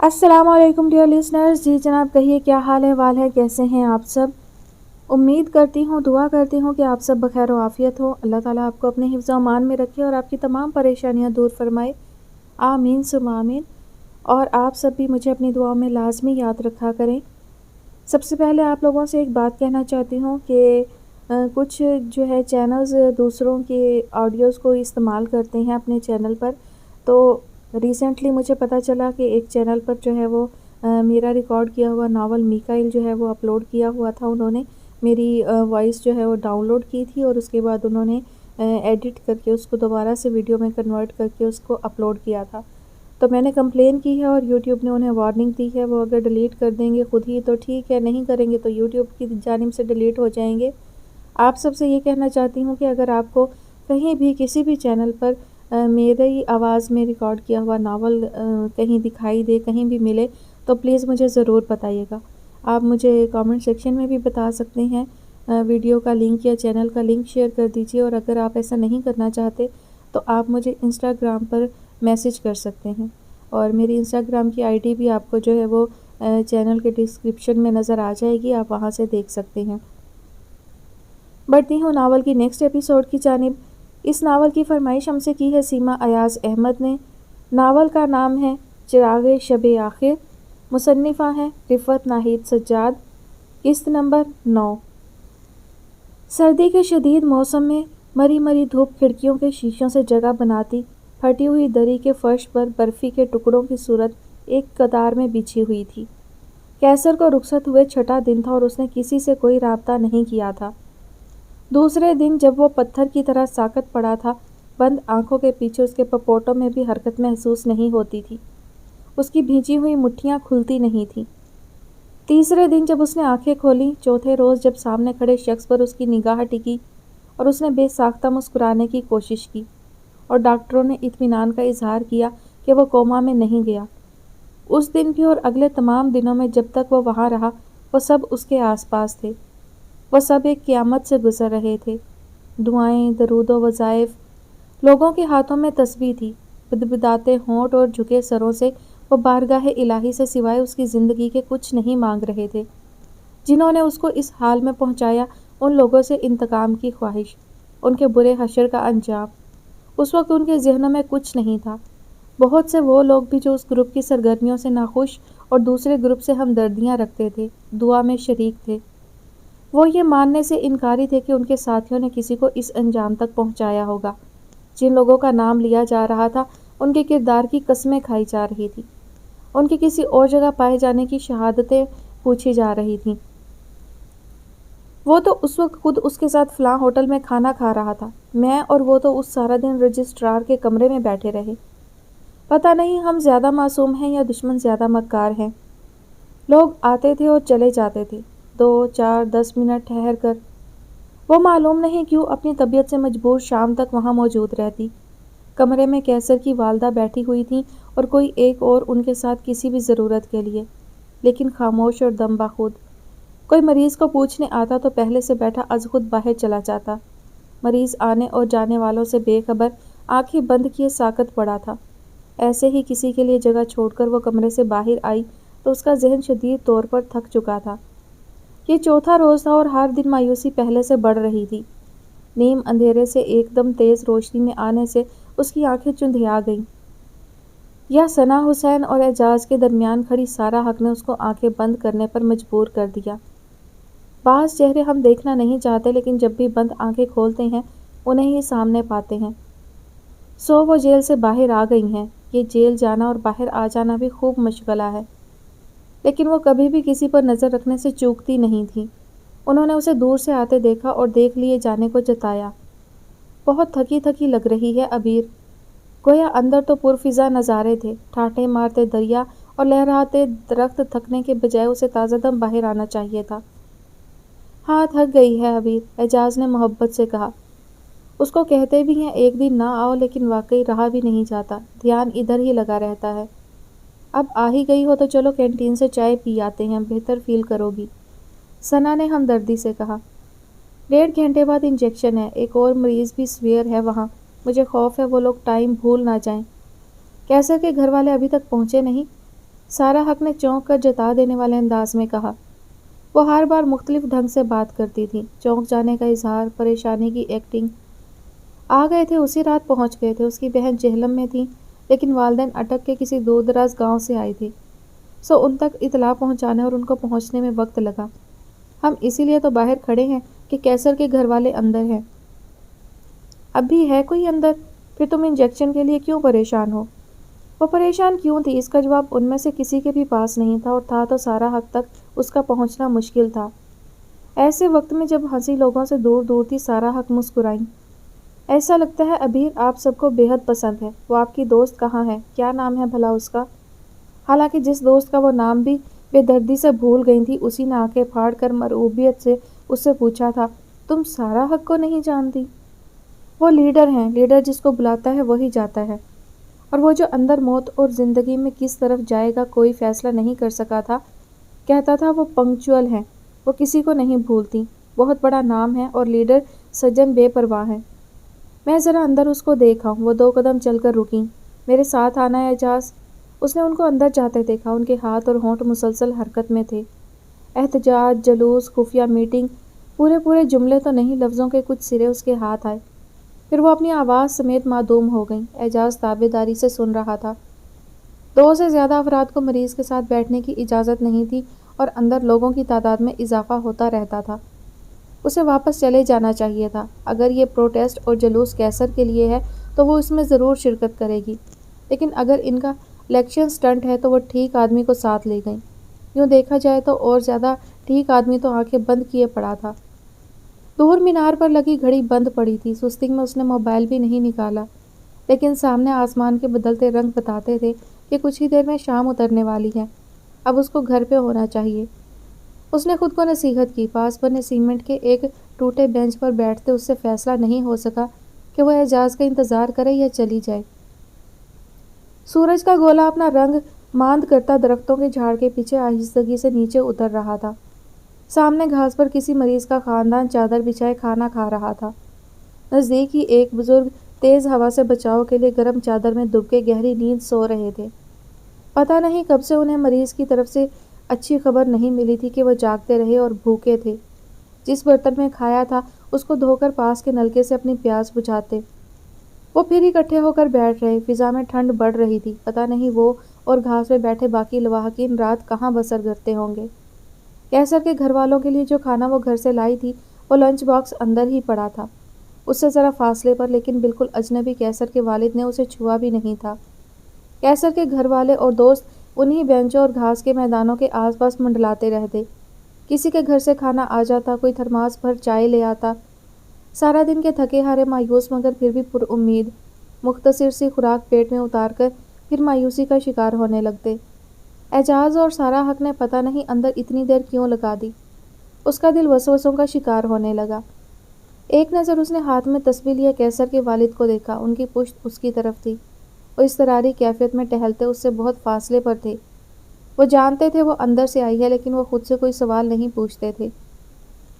السلام علیکم dear listeners. جی جناب, کہیے کیا حال احوال ہے, کیسے ہیں آپ سب؟ امید کرتی ہوں, دعا کرتی ہوں کہ آپ سب بخیر و عافیت ہو. اللہ تعالیٰ آپ کو اپنے حفظ و امان میں رکھے اور آپ کی تمام پریشانیاں دور فرمائے. آمین ثم آمین. اور آپ سب بھی مجھے اپنی دعاؤں میں لازمی یاد رکھا کریں. سب سے پہلے آپ لوگوں سے ایک بات کہنا چاہتی ہوں کہ کچھ جو ہے چینلز دوسروں کے آڈیوز کو استعمال کرتے ہیں اپنے چینل پر. تو ریسنٹلی مجھے پتہ چلا کہ ایک چینل پر جو ہے وہ میرا ریکارڈ کیا ہوا ناول میکائل جو ہے وہ اپلوڈ کیا ہوا تھا. انہوں نے میری وائس جو ہے وہ ڈاؤن لوڈ کی تھی اور اس کے بعد انہوں نے ایڈٹ کر کے اس کو دوبارہ سے ویڈیو میں کنورٹ کر کے اس کو اپلوڈ کیا تھا. تو میں نے کمپلین کی ہے اور یوٹیوب نے انہیں وارننگ دی ہے. وہ اگر ڈیلیٹ کر دیں گے خود ہی تو ٹھیک ہے, نہیں کریں گے تو یوٹیوب کی جانب سے ڈیلیٹ ہو جائیں گے. آپ سب سے یہ کہنا چاہتی ہوں کہ اگر آپ کو کہیں بھی کسی بھی چینل پر میری آواز میں ریکارڈ کیا ہوا ناول کہیں دکھائی دے, کہیں بھی ملے, تو پلیز مجھے ضرور بتائیے گا. آپ مجھے کامنٹ سیکشن میں بھی بتا سکتے ہیں, ویڈیو کا لنک یا چینل کا لنک شیئر کر دیجیے. اور اگر آپ ایسا نہیں کرنا چاہتے تو آپ مجھے انسٹاگرام پر میسج کر سکتے ہیں, اور میری انسٹاگرام کی آئی ڈی بھی آپ کو جو ہے وہ چینل کے ڈسکرپشن میں نظر آ جائے گی, آپ وہاں سے دیکھ سکتے ہیں. بڑھتی ہوں ناول کی نیکسٹ ایپیسوڈ کی جانب. اس ناول کی فرمائش ہم سے کی ہے سیما ایاز احمد نے. ناول کا نام ہے چراغ شب آخر. مصنفہ ہیں رفعت ناہید سجاد. قسط نمبر 9. سردی کے شدید موسم میں مری مری دھوپ کھڑکیوں کے شیشوں سے جگہ بناتی. پھٹی ہوئی دری کے فرش پر برفی کے ٹکڑوں کی صورت ایک قطار میں بچھی ہوئی تھی. کیسر کو رخصت ہوئے چھٹا دن تھا اور اس نے کسی سے کوئی رابطہ نہیں کیا تھا. دوسرے دن جب وہ پتھر کی طرح ساکت پڑا تھا, بند آنکھوں کے پیچھے اس کے پپوٹوں میں بھی حرکت محسوس نہیں ہوتی تھی. اس کی بھیجی ہوئی مٹھیاں کھلتی نہیں تھیں. تیسرے دن جب اس نے آنکھیں کھولیں, چوتھے روز جب سامنے کھڑے شخص پر اس کی نگاہ ٹکی اور اس نے بے ساختہ مسکرانے کی کوشش کی, اور ڈاکٹروں نے اطمینان کا اظہار کیا کہ وہ کوما میں نہیں گیا. اس دن بھی اور اگلے تمام دنوں میں جب تک وہ وہاں رہا, وہ سب اس کے آس پاس تھے. وہ سب ایک قیامت سے گزر رہے تھے. دعائیں, درود و وظائف. لوگوں کے ہاتھوں میں تسبیح تھی. بدبداتے ہونٹ اور جھکے سروں سے وہ بارگاہ الہی سے سوائے اس کی زندگی کے کچھ نہیں مانگ رہے تھے. جنہوں نے اس کو اس حال میں پہنچایا, ان لوگوں سے انتقام کی خواہش, ان کے برے حشر کا انجام. اس وقت ان کے ذہنوں میں کچھ نہیں تھا. بہت سے وہ لوگ بھی جو اس گروپ کی سرگرمیوں سے ناخوش اور دوسرے گروپ سے ہمدردیاں رکھتے تھے, دعا میں شریک تھے. وہ یہ ماننے سے انکاری تھے کہ ان کے ساتھیوں نے کسی کو اس انجام تک پہنچایا ہوگا. جن لوگوں کا نام لیا جا رہا تھا ان کے کردار کی قسمیں کھائی جا رہی تھی. ان کی کسی اور جگہ پائے جانے کی شہادتیں پوچھی جا رہی تھیں. وہ تو اس وقت خود اس کے ساتھ فلاں ہوٹل میں کھانا کھا رہا تھا. میں اور وہ تو اس سارا دن رجسٹرار کے کمرے میں بیٹھے رہے. پتہ نہیں ہم زیادہ معصوم ہیں یا دشمن زیادہ مکار ہیں. لوگ آتے تھے اور چلے جاتے تھے, 2, 4, 10 منٹ ٹھہر کر. وہ معلوم نہیں کیوں اپنی طبیعت سے مجبور شام تک وہاں موجود رہتی. کمرے میں کیسر کی والدہ بیٹھی ہوئی تھیں اور کوئی ایک اور ان کے ساتھ کسی بھی ضرورت کے لیے, لیکن خاموش اور دم بخود. کوئی مریض کو پوچھنے آتا تو پہلے سے بیٹھا از خود باہر چلا جاتا. مریض آنے اور جانے والوں سے بے خبر آنکھیں بند کیے ساکت پڑا تھا. ایسے ہی کسی کے لیے جگہ چھوڑ کر وہ کمرے سے باہر آئی تو اس کا ذہن شدید طور پر تھک چکا تھا. یہ چوتھا روز تھا اور ہر دن مایوسی پہلے سے بڑھ رہی تھی. نیم اندھیرے سے ایک دم تیز روشنی میں آنے سے اس کی آنکھیں چندھیا گئیں. یا ثنا حسین اور اعجاز کے درمیان کھڑی سارا حق نے اس کو آنکھیں بند کرنے پر مجبور کر دیا. بعض چہرے ہم دیکھنا نہیں چاہتے لیکن جب بھی بند آنکھیں کھولتے ہیں انہیں ہی سامنے پاتے ہیں. سو وہ جیل سے باہر آ گئی ہیں. یہ جیل جانا اور باہر آ جانا بھی خوب مشغلہ ہے. لیکن وہ کبھی بھی کسی پر نظر رکھنے سے چوکتی نہیں تھی. انہوں نے اسے دور سے آتے دیکھا اور دیکھ لیے جانے کو جتایا. بہت تھکی تھکی لگ رہی ہے عبیر. گویا اندر تو پرفضا نظارے تھے. ٹھاٹھے مارتے دریا اور لہراتے درخت تھکنے کے بجائے اسے تازہ دم باہر آنا چاہیے تھا. ہاں تھک گئی ہے عبیر, اعجاز نے محبت سے کہا. اس کو کہتے بھی ہیں ایک دن نہ آؤ, لیکن واقعی رہا بھی نہیں جاتا. دھیان ادھر ہی لگا رہتا ہے. اب آ ہی گئی ہو تو چلو کینٹین سے چائے پی آتے ہیں, بہتر فیل کرو گی, ثنا نے ہمدردی سے کہا. 1.5 گھنٹے بعد انجیکشن ہے. ایک اور مریض بھی سویر ہے وہاں. مجھے خوف ہے وہ لوگ ٹائم بھول نہ جائیں. کیسر کے گھر والے ابھی تک پہنچے نہیں؟ سارا حق نے چونک کر جتا دینے والے انداز میں کہا۔ وہ ہر بار مختلف ڈھنگ سے بات کرتی تھی، چونک جانے کا اظہار، پریشانی کی ایکٹنگ۔ آ گئے تھے، اسی رات پہنچ گئے تھے۔ اس کی بہن جہلم میں تھی، لیکن والدین اٹک کے کسی دور دراز گاؤں سے آئے تھے، سو ان تک اطلاع پہنچانے اور ان کو پہنچنے میں وقت لگا۔ ہم اسی لیے تو باہر کھڑے ہیں کہ کیسر کے گھر والے اندر ہیں۔ اب بھی ہے کوئی اندر؟ پھر تم انجیکشن کے لیے کیوں پریشان ہو؟ وہ پریشان کیوں تھی، اس کا جواب ان میں سے کسی کے بھی پاس نہیں تھا، اور تھا تو سارا حق تک اس کا پہنچنا مشکل تھا۔ ایسے وقت میں جب ہنسی لوگوں سے دور دور تھی، سارا حق مسکرائیں۔ ایسا لگتا ہے عبیر آپ سب کو بے حد پسند ہے۔ وہ آپ کی دوست کہاں ہے؟ کیا نام ہے بھلا اس کا؟ حالانکہ جس دوست کا وہ نام بھی بے دردی سے بھول گئی تھی، اسی نے آنکھیں پھاڑ کر مرعوبیت سے اس سے پوچھا تھا، تم سارا حق کو نہیں جانتی؟ وہ لیڈر ہیں، لیڈر جس کو بلاتا ہے وہی جاتا ہے، اور وہ جو اندر موت اور زندگی میں کس طرف جائے گا کوئی فیصلہ نہیں کر سکا تھا، کہتا تھا وہ پنکچوئل ہیں، وہ کسی کو نہیں بھولتی، بہت بڑا نام ہے، اور لیڈر سجن بے پرواہ ہیں۔ میں ذرا اندر اس کو دیکھ آؤں۔ وہ 2 قدم چل کر رکیں۔ میرے ساتھ آنا ہے اعجاز؟ اس نے ان کو اندر جاتے دیکھا۔ ان کے ہاتھ اور ہونٹ مسلسل حرکت میں تھے۔ احتجاج، جلوس، خفیہ میٹنگ، پورے جملے تو نہیں، لفظوں کے کچھ سرے اس کے ہاتھ آئے، پھر وہ اپنی آواز سمیت معدوم ہو گئیں۔ اعجاز تابع داری سے سن رہا تھا۔ 2 سے زیادہ افراد کو مریض کے ساتھ بیٹھنے کی اجازت نہیں تھی، اور اندر لوگوں کی تعداد میں اضافہ ہوتا رہتا تھا۔ اسے واپس چلے جانا چاہیے تھا۔ اگر یہ پروٹیسٹ اور جلوس کیسر کے لیے ہے تو وہ اس میں ضرور شرکت کرے گی، لیکن اگر ان کا الیکشن سٹنٹ ہے تو وہ ٹھیک آدمی کو ساتھ لے گئیں۔ یوں دیکھا جائے تو اور زیادہ ٹھیک آدمی تو آنکھیں بند کیے پڑا تھا۔ دور مینار پر لگی گھڑی بند پڑی تھی۔ سستی میں اس نے موبائل بھی نہیں نکالا، لیکن سامنے آسمان کے بدلتے رنگ بتاتے تھے کہ کچھ ہی دیر میں شام اترنے والی ہے، اب اس کو گھر پہ ہونا چاہیے۔ اس نے خود کو نصیحت کی۔ پاس بنے سیمنٹ کے ایک ٹوٹے بینچ پر بیٹھتے اس سے فیصلہ نہیں ہو سکا کہ وہ اعجاز کا انتظار کرے یا چلی جائے۔ سورج کا گولا اپنا رنگ ماند کرتا درختوں کے جھاڑ کے پیچھے آہستگی سے نیچے اتر رہا تھا۔ سامنے گھاس پر کسی مریض کا خاندان چادر بچھائے کھانا کھا رہا تھا۔ نزدیک ہی ایک بزرگ تیز ہوا سے بچاؤ کے لیے گرم چادر میں دب کے گہری نیند سو رہے تھے۔ پتہ نہیں کب سے انہیں مریض کی طرف سے اچھی خبر نہیں ملی تھی کہ وہ جاگتے رہے اور بھوکے تھے۔ جس برتن میں کھایا تھا اس کو دھو کر پاس کے نلکے سے اپنی پیاس بجھاتے۔ وہ پھر اکٹھے ہو کر بیٹھ رہے۔ فضا میں ٹھنڈ بڑھ رہی تھی۔ پتہ نہیں وہ اور گھاس پہ بیٹھے باقی لواحقین رات کہاں بسر کرتے ہوں گے۔ کیسر کے گھر والوں کے لیے جو کھانا وہ گھر سے لائی تھی وہ لنچ باکس اندر ہی پڑا تھا، اس سے ذرا فاصلے پر، لیکن بالکل اجنبی کیسر کے والد نے اسے چھوا بھی نہیں تھا۔ کیسر کے گھر والے اور دوست انہی بینچوں اور گھاس کے میدانوں کے آس پاس منڈلاتے رہتے۔ کسی کے گھر سے کھانا آ جاتا، کوئی تھرماس بھر چائے لے آتا۔ سارا دن کے تھکے ہارے، مایوس مگر پھر بھی پر امید، مختصر سی خوراک پیٹ میں اتار کر پھر مایوسی کا شکار ہونے لگتے۔ اعجاز اور سارا حق نے پتہ نہیں اندر اتنی دیر کیوں لگا دی۔ اس کا دل وسوسوں کا شکار ہونے لگا۔ ایک نظر اس نے ہاتھ میں تسبیح لیے کیسر کے والد کو دیکھا۔ ان کی پشت اس کی طرف تھی۔ وہ اضطراری کیفیت میں ٹہلتے اس سے بہت فاصلے پر تھے۔ وہ جانتے تھے وہ اندر سے آئی ہے، لیکن وہ خود سے کوئی سوال نہیں پوچھتے تھے۔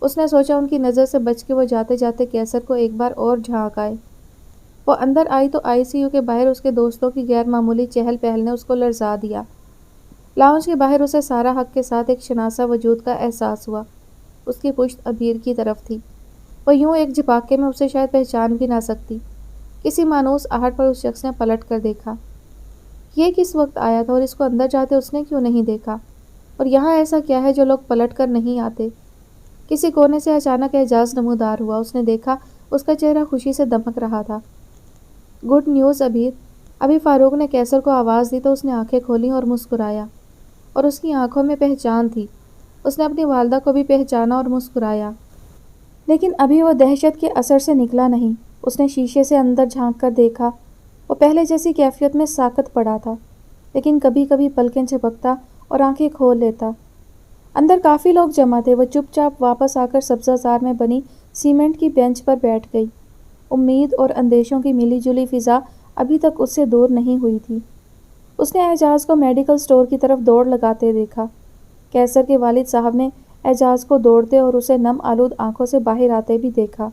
اس نے سوچا ان کی نظر سے بچ کے وہ جاتے جاتے کیسر کو ایک بار اور جھانک آئے۔ وہ اندر آئی تو ICU کے باہر اس کے دوستوں کی غیر معمولی چہل پہل نے اس کو لرزا دیا۔ لاؤنج کے باہر اسے سارا حق کے ساتھ ایک شناسا وجود کا احساس ہوا۔ اس کی پشت عبیر کی طرف تھی۔ وہ یوں ایک جھپاکے میں اسے شاید پہچان بھی نہ سکتی۔ کسی مانوس آہٹ پر اس شخص نے پلٹ کر دیکھا۔ یہ کس وقت آیا تھا اور اس کو اندر جاتے اس نے کیوں نہیں دیکھا؟ اور یہاں ایسا کیا ہے جو لوگ پلٹ کر نہیں آتے؟ کسی کونے سے اچانک اعجاز نمودار ہوا۔ اس نے دیکھا اس کا چہرہ خوشی سے دمک رہا تھا۔ Good news Abeer. ابھی فاروق نے کیسر کو آواز دی تو اس نے آنکھیں کھولیں اور مسکرایا، اور اس کی آنکھوں میں پہچان تھی۔ اس نے اپنی والدہ کو بھی پہچانا اور مسکرایا، لیکن ابھی وہ دہشت کے اثر سے نکلا نہیں۔ اس نے شیشے سے اندر جھانک کر دیکھا۔ وہ پہلے جیسی کیفیت میں ساکت پڑا تھا، لیکن کبھی کبھی پلکیں جھپکتا اور آنکھیں کھول لیتا۔ اندر کافی لوگ جمع تھے۔ وہ چپ چاپ واپس آ کر سبزہ زار میں بنی سیمنٹ کی بینچ پر بیٹھ گئی۔ امید اور اندیشوں کی ملی جلی فضا ابھی تک اس سے دور نہیں ہوئی تھی۔ اس نے اعجاز کو میڈیکل سٹور کی طرف دوڑ لگاتے دیکھا۔ کیسر کے والد صاحب نے اعجاز کو دوڑتے اور اسے نم آلود آنکھوں سے باہر آتے بھی دیکھا۔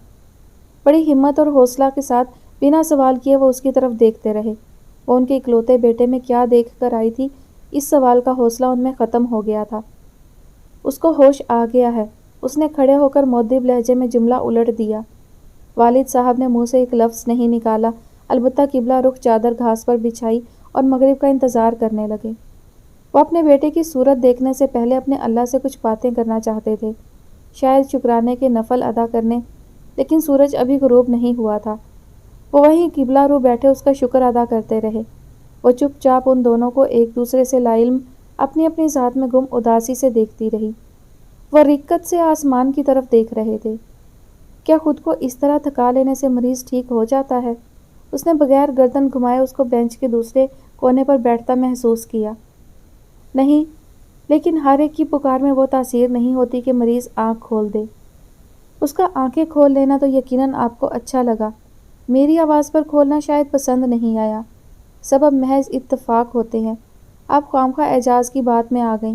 بڑی ہمت اور حوصلہ کے ساتھ بنا سوال کیے وہ اس کی طرف دیکھتے رہے۔ وہ ان کے اکلوتے بیٹے میں کیا دیکھ کر آئی تھی، اس سوال کا حوصلہ ان میں ختم ہو گیا تھا۔ اس کو ہوش آ گیا ہے۔ اس نے کھڑے ہو کر مؤدب لہجے میں جملہ الٹ دیا۔ والد صاحب نے منہ سے ایک لفظ نہیں نکالا، البتہ قبلہ رخ چادر گھاس پر بچھائی اور مغرب کا انتظار کرنے لگے۔ وہ اپنے بیٹے کی صورت دیکھنے سے پہلے اپنے اللہ سے کچھ باتیں کرنا چاہتے تھے، شاید شکرانے کے نفل ادا کرنے، لیکن سورج ابھی غروب نہیں ہوا تھا۔ وہ وہیں قبلہ رو بیٹھے اس کا شکر ادا کرتے رہے۔ وہ چپ چاپ ان دونوں کو ایک دوسرے سے لاعلم اپنی اپنی ذات میں گم اداسی سے دیکھتی رہی۔ وہ رقت سے آسمان کی طرف دیکھ رہے تھے۔ کیا خود کو اس طرح تھکا لینے سے مریض ٹھیک ہو جاتا ہے؟ اس نے بغیر گردن گھمائے اس کو بینچ کے دوسرے کونے پر بیٹھتا محسوس کیا۔ نہیں، لیکن ہر ایک کی پکار میں وہ تاثیر نہیں ہوتی کہ مریض آنکھ کھول دے۔ اس کا آنکھیں کھول لینا تو یقیناً آپ کو اچھا لگا، میری آواز پر کھولنا شاید پسند نہیں آیا۔ سبب محض اتفاق ہوتے ہیں، آپ خوامخواہ اعجاز کی بات میں آ گئیں۔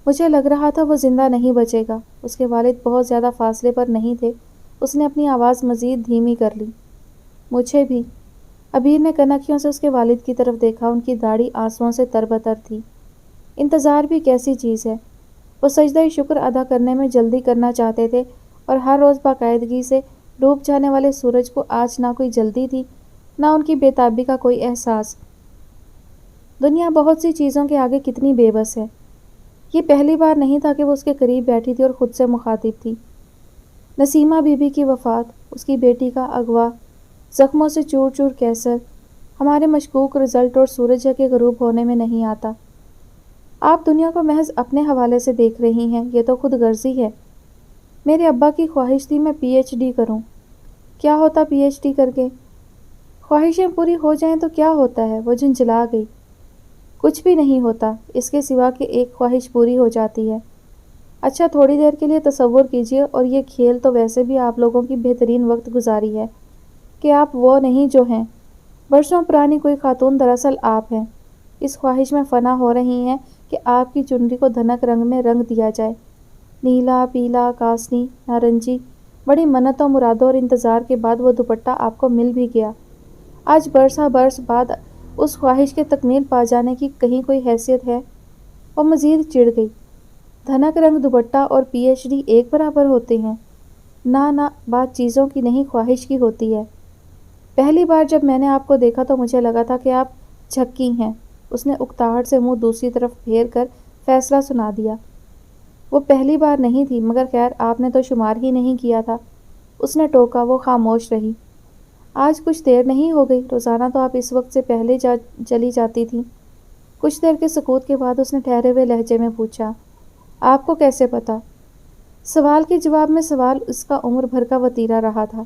مجھے لگ رہا تھا وہ زندہ نہیں بچے گا۔ اس کے والد بہت زیادہ فاصلے پر نہیں تھے۔ اس نے اپنی آواز مزید دھیمی کر لی۔ مجھے بھی۔ عبیر نے کنکھیوں سے اس کے والد کی طرف دیکھا، ان کی داڑھی آنسوؤں سے تربتر تھی۔ انتظار بھی کیسی چیز ہے۔ وہ سجدہ شکر ادا کرنے میں جلدی کرنا چاہتے تھے اور ہر روز باقاعدگی سے ڈوب جانے والے سورج کو آج نہ کوئی جلدی تھی، نہ ان کی بے تابی کا کوئی احساس۔ دنیا بہت سی چیزوں کے آگے کتنی بے بس ہے۔ یہ پہلی بار نہیں تھا کہ وہ اس کے قریب بیٹھی تھی اور خود سے مخاطب تھی۔ نسیمہ بی بی کی وفات، اس کی بیٹی کا اغوا، زخموں سے چور چور کیسر، ہمارے مشکوک رزلٹ اور سورج کے غروب ہونے میں نہیں آتا۔ آپ دنیا کو محض اپنے حوالے سے دیکھ رہی ہیں، یہ تو خود غرضی ہے۔ میرے ابا کی خواہش تھی میں پی ایچ ڈی کروں۔ کیا ہوتا پی ایچ ڈی کر کے؟ خواہشیں پوری ہو جائیں تو کیا ہوتا ہے؟ وہ جھنجھلا گئی۔ کچھ بھی نہیں ہوتا، اس کے سوا کہ ایک خواہش پوری ہو جاتی ہے۔ اچھا تھوڑی دیر کے لیے تصور کیجئے، اور یہ کھیل تو ویسے بھی آپ لوگوں کی بہترین وقت گزاری ہے، کہ آپ وہ نہیں جو ہیں۔ برسوں پرانی کوئی خاتون دراصل آپ ہیں۔ اس خواہش میں فنا ہو رہی ہیں کہ آپ کی چنری کو دھنک رنگ میں رنگ دیا جائے، نیلا، پیلا، کاسنی، نارنجی۔ بڑی منتوں، مرادوں اور انتظار کے بعد وہ دوپٹہ آپ کو مل بھی گیا۔ آج برسہ برس بعد اس خواہش کے تکمیل پا جانے کی کہیں کوئی حیثیت ہے؟ وہ مزید چڑ گئی۔ دھنک رنگ دوپٹہ اور پی ایچ ڈی ایک برابر ہوتے ہیں؟ نہ، بات چیزوں کی نہیں، خواہش کی ہوتی ہے۔ پہلی بار جب میں نے آپ کو دیکھا تو مجھے لگا تھا کہ آپ جھکی ہیں۔ اس نے اکتاہٹ سے منہ دوسری طرف پھیر کر فیصلہ سنا دیا۔ وہ پہلی بار نہیں تھی، مگر خیر آپ نے تو شمار ہی نہیں کیا تھا۔ اس نے ٹوکا۔ وہ خاموش رہی۔ آج کچھ دیر نہیں ہو گئی؟ روزانہ تو آپ اس وقت سے پہلے چلی جاتی تھیں۔ کچھ دیر کے سکوت کے بعد اس نے ٹھہرے ہوئے لہجے میں پوچھا، آپ کو کیسے پتا؟ سوال کے جواب میں سوال اس کا عمر بھر کا وتیرہ رہا تھا۔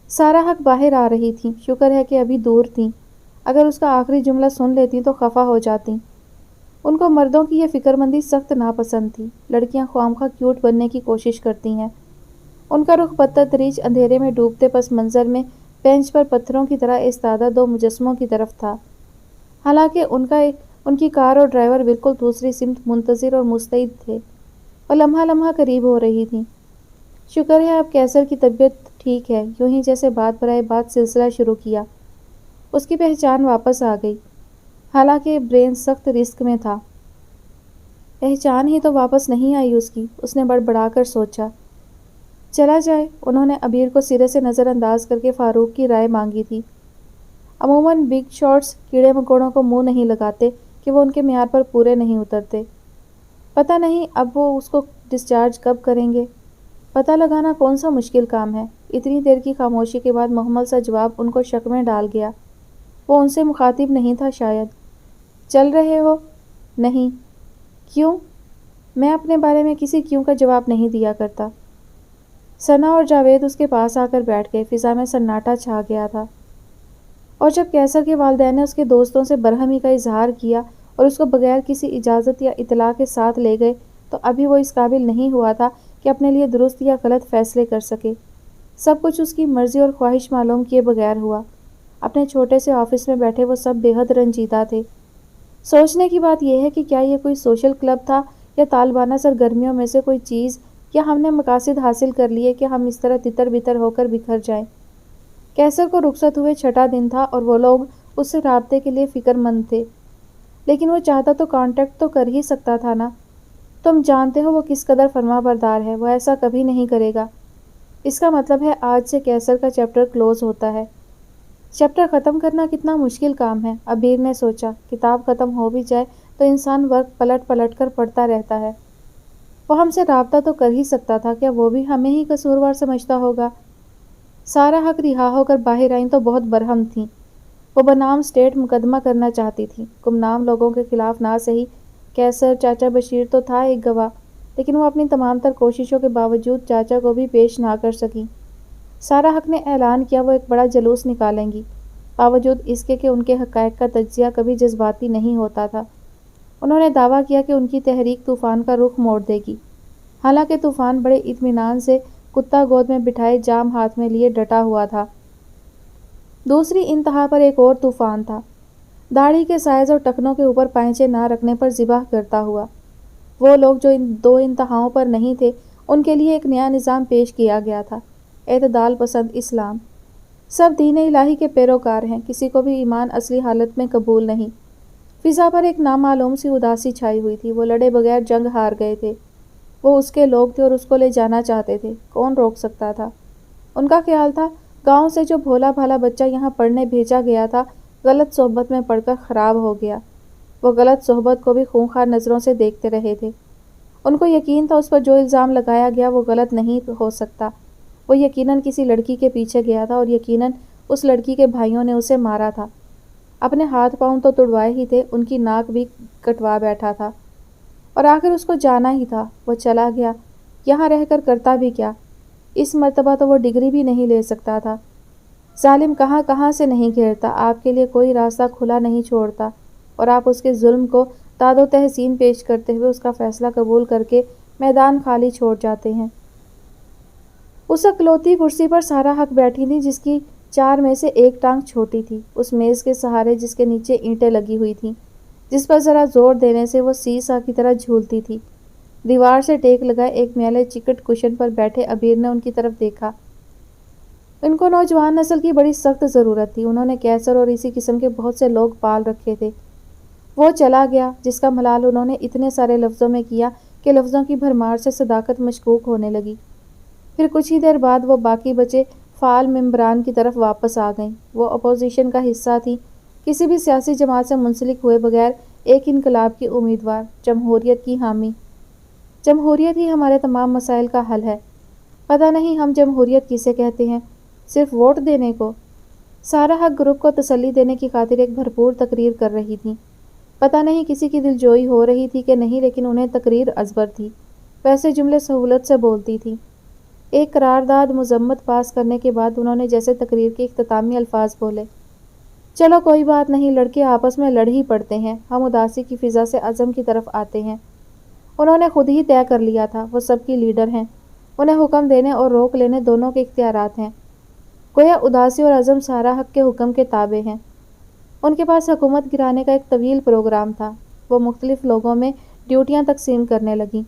سارا حق باہر آ رہی تھیں۔ شکر ہے کہ ابھی دور تھیں، اگر اس کا آخری جملہ سن لیتیں تو خفا ہو جاتیں۔ ان کو مردوں کی یہ فکر مندی سخت ناپسند تھی۔ لڑکیاں خوامخواہ کیوٹ بننے کی کوشش کرتی ہیں۔ ان کا رخ بتدریج اندھیرے میں ڈوبتے پس منظر میں بینچ پر پتھروں کی طرح ایستادہ دو مجسموں کی طرف تھا، حالانکہ ان کی کار اور ڈرائیور بالکل دوسری سمت منتظر اور مستعد تھے۔ وہ لمحہ لمحہ قریب ہو رہی تھیں۔ شکر ہے اب کیسر کی طبیعت ٹھیک ہے، یوں ہی جیسے بات برائے بات سلسلہ شروع کیا۔ اس کی پہچان واپس آ گئی، حالانکہ برین سخت رسک میں تھا۔ پہچان ہی تو واپس نہیں آئی اس کی، اس نے بڑبڑا کر سوچا۔ چلا جائے، انہوں نے عبیر کو سرے سے نظر انداز کر کے فاروق کی رائے مانگی تھی۔ عموماً بگ شاٹس کیڑے مکوڑوں کو منہ نہیں لگاتے کہ وہ ان کے معیار پر پورے نہیں اترتے۔ پتہ نہیں اب وہ اس کو ڈسچارج کب کریں گے۔ پتہ لگانا کون سا مشکل کام ہے؟ اتنی دیر کی خاموشی کے بعد مکمل سا جواب ان کو شک میں ڈال گیا۔ وہ ان سے مخاطب نہیں تھا شاید۔ چل رہے ہو؟ نہیں۔ کیوں؟ میں اپنے بارے میں کسی کیوں کا جواب نہیں دیا کرتا۔ ثنا اور جاوید اس کے پاس آ کر بیٹھ گئے۔ فضا میں سناٹا چھا گیا تھا، اور جب کیسر کے والدین نے اس کے دوستوں سے برہمی کا اظہار کیا اور اس کو بغیر کسی اجازت یا اطلاع کے ساتھ لے گئے تو ابھی وہ اس قابل نہیں ہوا تھا کہ اپنے لیے درست یا غلط فیصلے کر سکے۔ سب کچھ اس کی مرضی اور خواہش معلوم کیے بغیر ہوا۔ اپنے چھوٹے سے آفس میں بیٹھے وہ سب بے حد رنجیدہ تھے۔ سوچنے کی بات یہ ہے کہ کیا یہ کوئی سوشل کلب تھا یا طالبانہ سرگرمیوں میں سے کوئی چیز، یا ہم نے مقاصد حاصل کر لیے کہ ہم اس طرح تتر بتر ہو کر بکھر جائیں۔ کیسر کو رخصت ہوئے چھٹا دن تھا اور وہ لوگ اس سے رابطے کے لیے فکر مند تھے۔ لیکن وہ چاہتا تو کانٹیکٹ تو کر ہی سکتا تھا نا۔ تم جانتے ہو وہ کس قدر فرما بردار ہے، وہ ایسا کبھی نہیں کرے گا۔ اس کا مطلب ہے آج سے کیسر کا چیپٹر کلوز ہوتا ہے۔ چیپٹر ختم کرنا کتنا مشکل کام ہے، عبیر نے سوچا۔ کتاب ختم ہو بھی جائے تو انسان ورق پلٹ پلٹ کر پڑھتا رہتا ہے۔ وہ ہم سے رابطہ تو کر ہی سکتا تھا، کیا وہ بھی ہمیں ہی قصوروار سمجھتا ہوگا؟ سارا حق رہا ہو کر باہر آئیں تو بہت برہم تھیں۔ وہ بنام اسٹیٹ مقدمہ کرنا چاہتی تھیں، گمنام لوگوں کے خلاف نہ صحیح۔ کیسر چاچا بشیر تو تھا ایک گواہ، لیکن وہ اپنی تمام تر کوششوں کے باوجود چاچا کو بھی پیش نہ کر سکیں۔ سارا حق نے اعلان کیا وہ ایک بڑا جلوس نکالیں گی، باوجود اس کے کہ ان کے حقائق کا تجزیہ کبھی جذباتی نہیں ہوتا تھا۔ انہوں نے دعویٰ کیا کہ ان کی تحریک طوفان کا رخ موڑ دے گی، حالانکہ طوفان بڑے اطمینان سے کتا گود میں بٹھائے جام ہاتھ میں لیے ڈٹا ہوا تھا۔ دوسری انتہا پر ایک اور طوفان تھا، داڑھی کے سائز اور ٹخنوں کے اوپر پائچے نہ رکھنے پر ذبح کرتا ہوا۔ وہ لوگ جو ان دو انتہاؤں پر نہیں تھے، ان کے لیے ایک نیا نظام پیش کیا گیا تھا، اعتدال پسند اسلام۔ سب دین الہی کے پیروکار ہیں، کسی کو بھی ایمان اصلی حالت میں قبول نہیں۔ فضا پر ایک نامعلوم سی اداسی چھائی ہوئی تھی، وہ لڑے بغیر جنگ ہار گئے تھے۔ وہ اس کے لوگ تھے اور اس کو لے جانا چاہتے تھے، کون روک سکتا تھا؟ ان کا خیال تھا گاؤں سے جو بھولا بھالا بچہ یہاں پڑھنے بھیجا گیا تھا، غلط صحبت میں پڑھ کر خراب ہو گیا۔ وہ غلط صحبت کو بھی خونخوار نظروں سے دیکھتے رہے تھے۔ ان کو یقین تھا اس پر جو الزام لگایا گیا وہ غلط نہیں ہو سکتا۔ وہ یقیناً کسی لڑکی کے پیچھے گیا تھا اور یقیناً اس لڑکی کے بھائیوں نے اسے مارا تھا۔ اپنے ہاتھ پاؤں تو تڑوائے ہی تھے، ان کی ناک بھی کٹوا بیٹھا تھا۔ اور آخر اس کو جانا ہی تھا، وہ چلا گیا۔ یہاں رہ کر کرتا بھی کیا؟ اس مرتبہ تو وہ ڈگری بھی نہیں لے سکتا تھا۔ ظالم کہاں کہاں سے نہیں گھیرتا، آپ کے لیے کوئی راستہ کھلا نہیں چھوڑتا، اور آپ اس کے ظلم کو داد و تحسین پیش کرتے ہوئے اس کا فیصلہ قبول کر کے میدان خالی چھوڑ جاتے ہیں۔ اس اکلوتی کرسی پر سارا حق بیٹھی تھی جس کی چار میں سے ایک ٹانگ چھوٹی تھی، اس میز کے سہارے جس کے نیچے اینٹیں لگی ہوئی تھیں، جس پر ذرا زور دینے سے وہ سی سا کی طرح جھولتی تھی۔ دیوار سے ٹیک لگائے ایک میلے چکٹ کشن پر بیٹھے عبیر نے ان کی طرف دیکھا۔ ان کو نوجوان نسل کی بڑی سخت ضرورت تھی، انہوں نے کیسر اور اسی قسم کے بہت سے لوگ پال رکھے تھے۔ وہ چلا گیا جس کا ملال انہوں نے اتنے سارے لفظوں میں کیا کہ لفظوں کی بھرمار سے صداقت مشکوک ہونے لگی۔ پھر کچھ ہی دیر بعد وہ باقی بچے فعال ممبران کی طرف واپس آ گئیں۔ وہ اپوزیشن کا حصہ تھی، کسی بھی سیاسی جماعت سے منسلک ہوئے بغیر ایک انقلاب کی امیدوار، جمہوریت کی حامی۔ جمہوریت ہی ہمارے تمام مسائل کا حل ہے۔ پتہ نہیں ہم جمہوریت کسے کہتے ہیں، صرف ووٹ دینے کو؟ سارا حق گروپ کو تسلی دینے کی خاطر ایک بھرپور تقریر کر رہی تھی۔ پتہ نہیں کسی کی دلجوئی ہو رہی تھی کہ نہیں، لیکن انہیں تقریر ازبر تھی، ویسے جملے سہولت سے بولتی تھی۔ ایک قرارداد مذمت پاس کرنے کے بعد انہوں نے جیسے تقریر کے اختتامی الفاظ بولے، چلو کوئی بات نہیں، لڑکے آپس میں لڑ ہی پڑتے ہیں، ہم اداسی کی فضا سے عزم کی طرف آتے ہیں۔ انہوں نے خود ہی طے کر لیا تھا، وہ سب کی لیڈر ہیں، انہیں حکم دینے اور روک لینے دونوں کے اختیارات ہیں۔ گویا اداسی اور عزم سارا حق کے حکم کے تابع ہیں۔ ان کے پاس حکومت گرانے کا ایک طویل پروگرام تھا۔ وہ مختلف لوگوں میں ڈیوٹیاں تقسیم کرنے لگیں۔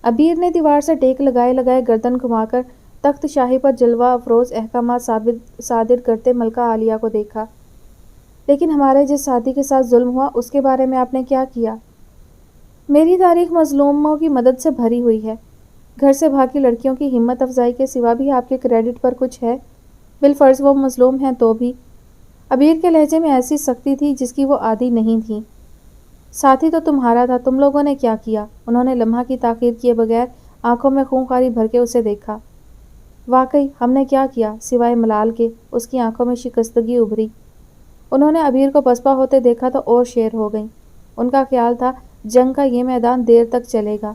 عبیر نے دیوار سے ٹیک لگائے لگائے گردن گھما کر تخت شاہی پر جلوہ افروز احکامات صادر کرتے ملکہ عالیہ کو دیکھا۔ لیکن ہمارے جس ساتھی کے ساتھ ظلم ہوا اس کے بارے میں آپ نے کیا کیا؟ میری تاریخ مظلوموں کی مدد سے بھری ہوئی ہے۔ گھر سے بھاگی لڑکیوں کی ہمت افزائی کے سوا بھی آپ کے کریڈٹ پر کچھ ہے؟ بالفرض وہ مظلوم ہیں تو بھی۔ عبیر کے لہجے میں ایسی سختی تھی جس کی وہ عادی نہیں تھی۔ ساتھی تو تمہارا تھا، تم لوگوں نے کیا کیا؟ انہوں نے لمحہ کی تاخیر کیے بغیر آنکھوں میں خونخواری بھر کے اسے دیکھا۔ واقعی ہم نے کیا کیا، سوائے ملال کے؟ اس کی آنکھوں میں شکستگی ابھری۔ انہوں نے عبیر کو پسپا ہوتے دیکھا تو اور شیر ہو گئیں۔ ان کا خیال تھا جنگ کا یہ میدان دیر تک چلے گا۔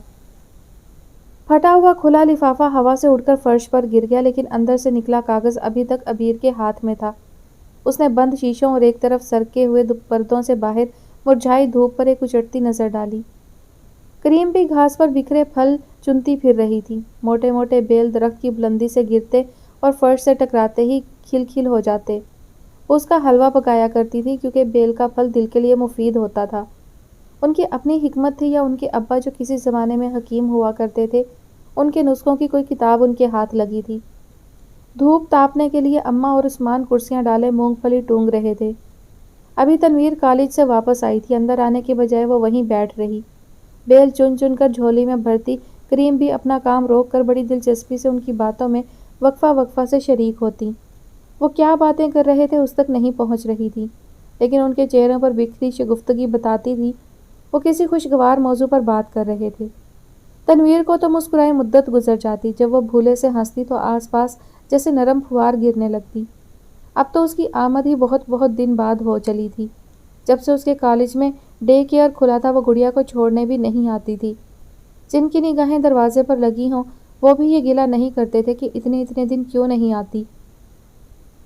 پھٹا ہوا کھلا لفافہ ہوا سے اڑ کر فرش پر گر گیا، لیکن اندر سے نکلا کاغذ ابھی تک عبیر کے ہاتھ میں تھا۔ اس نے بند شیشوں اور ایک طرف سرکے ہوئے پردوں سے باہر مرجھائی دھوپ پر ایک اچٹتی نظر ڈالی۔ کریم بھی گھاس پر بکھرے پھل چنتی پھر رہی تھی۔ موٹے موٹے بیل درخت کی بلندی سے گرتے اور فرش سے ٹکراتے ہی کھل کھل ہو جاتے۔ وہ اس کا حلوہ پکایا کرتی تھی کیونکہ بیل کا پھل دل کے لیے مفید ہوتا تھا۔ ان کی اپنی حکمت تھی یا ان کے ابا جو کسی زمانے میں حکیم ہوا کرتے تھے، ان کے نسخوں کی کوئی کتاب ان کے ہاتھ لگی تھی۔ دھوپ تاپنے کے لیے اماں اور عثمان کرسیاں ڈالے مونگ پھلی ٹونگ رہے تھے۔ ابھی تنویر کالج سے واپس آئی تھی، اندر آنے کے بجائے وہ وہیں بیٹھ رہی، بیل چن چن کر جھولی میں بھرتی۔ کریم بھی اپنا کام روک کر بڑی دلچسپی سے ان کی باتوں میں وقفہ وقفہ سے شریک ہوتی۔ وہ کیا باتیں کر رہے تھے اس تک نہیں پہنچ رہی تھی، لیکن ان کے چہروں پر بکھری شگفتگی بتاتی تھی وہ کسی خوشگوار موضوع پر بات کر رہے تھے۔ تنویر کو تو مسکرائے مدت گزر جاتی، جب وہ بھولے سے ہنستی تو آس پاس جیسے نرم پھوار گرنے لگتی۔ اب تو اس کی آمد ہی بہت بہت دن بعد ہو چلی تھی۔ جب سے اس کے کالج میں ڈے کیئر کھلا تھا وہ گڑیا کو چھوڑنے بھی نہیں آتی تھی۔ جن کی نگاہیں دروازے پر لگی ہوں وہ بھی یہ گلہ نہیں کرتے تھے کہ اتنے دن کیوں نہیں آتی۔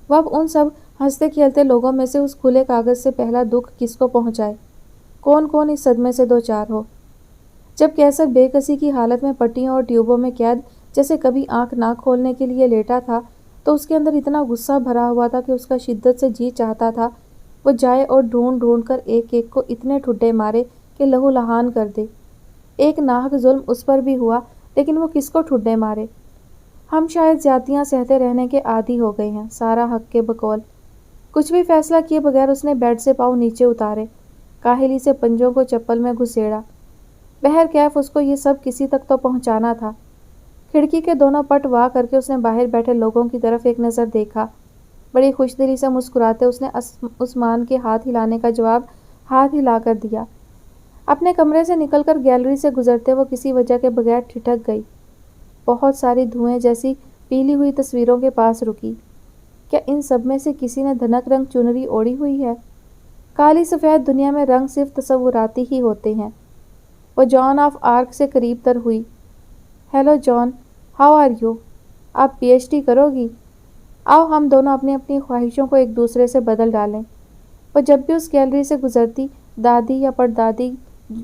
وہ اب ان سب ہنستے کھیلتے لوگوں میں سے اس کھلے کاغذ سے پہلا دکھ کس کو پہنچائے، کون اس صدمے سے دو چار ہو۔ جب کیسر بے کسی کی حالت میں پٹیوں اور ٹیوبوں میں قید جیسے کبھی آنکھ نہ کھولنے کے لیے لیٹا تھا تو اس کے اندر اتنا غصہ بھرا ہوا تھا کہ اس کا شدت سے جی چاہتا تھا وہ جائے اور ڈھونڈ کر ایک ایک کو اتنے ٹھڈے مارے کہ لہو لہان کر دے۔ ایک ناحق ظلم اس پر بھی ہوا، لیکن وہ کس کو ٹھڈے مارے؟ ہم شاید زیادتیاں سہتے رہنے کے عادی ہو گئے ہیں، سارا حق کے بقول۔ کچھ بھی فیصلہ کیے بغیر اس نے بیڈ سے پاؤں نیچے اتارے، کاہلی سے پنجوں کو چپل میں گھسیڑا۔ بہرکیف اس کو یہ سب کسی تک تو پہنچانا تھا۔ کھڑکی کے دونوں پٹ وا کر کے اس نے باہر بیٹھے لوگوں کی طرف ایک نظر دیکھا۔ بڑی خوش دلی سے مسکراتے اس نے عثمان کے ہاتھ ہلانے کا جواب ہاتھ ہلا کر دیا۔ اپنے کمرے سے نکل کر گیلری سے گزرتے وہ کسی وجہ کے بغیر ٹھٹک گئی۔ بہت ساری دھوئیں جیسی پیلی ہوئی تصویروں کے پاس رکی۔ کیا ان سب میں سے کسی نے دھنک رنگ چنری اوڑھی ہوئی ہے؟ کالی سفید دنیا میں رنگ صرف تصوراتی ہی ہوتے ہیں۔ وہ جان آف آرک سے قریب تر ہوئی۔ ہیلو جان، ہاؤ آر یو؟ آپ پی ایچ ڈی کرو گی؟ آؤ ہم دونوں اپنی اپنی خواہشوں کو ایک دوسرے سے بدل ڈالیں۔ وہ جب بھی اس گیلری سے گزرتی دادی یا پردادی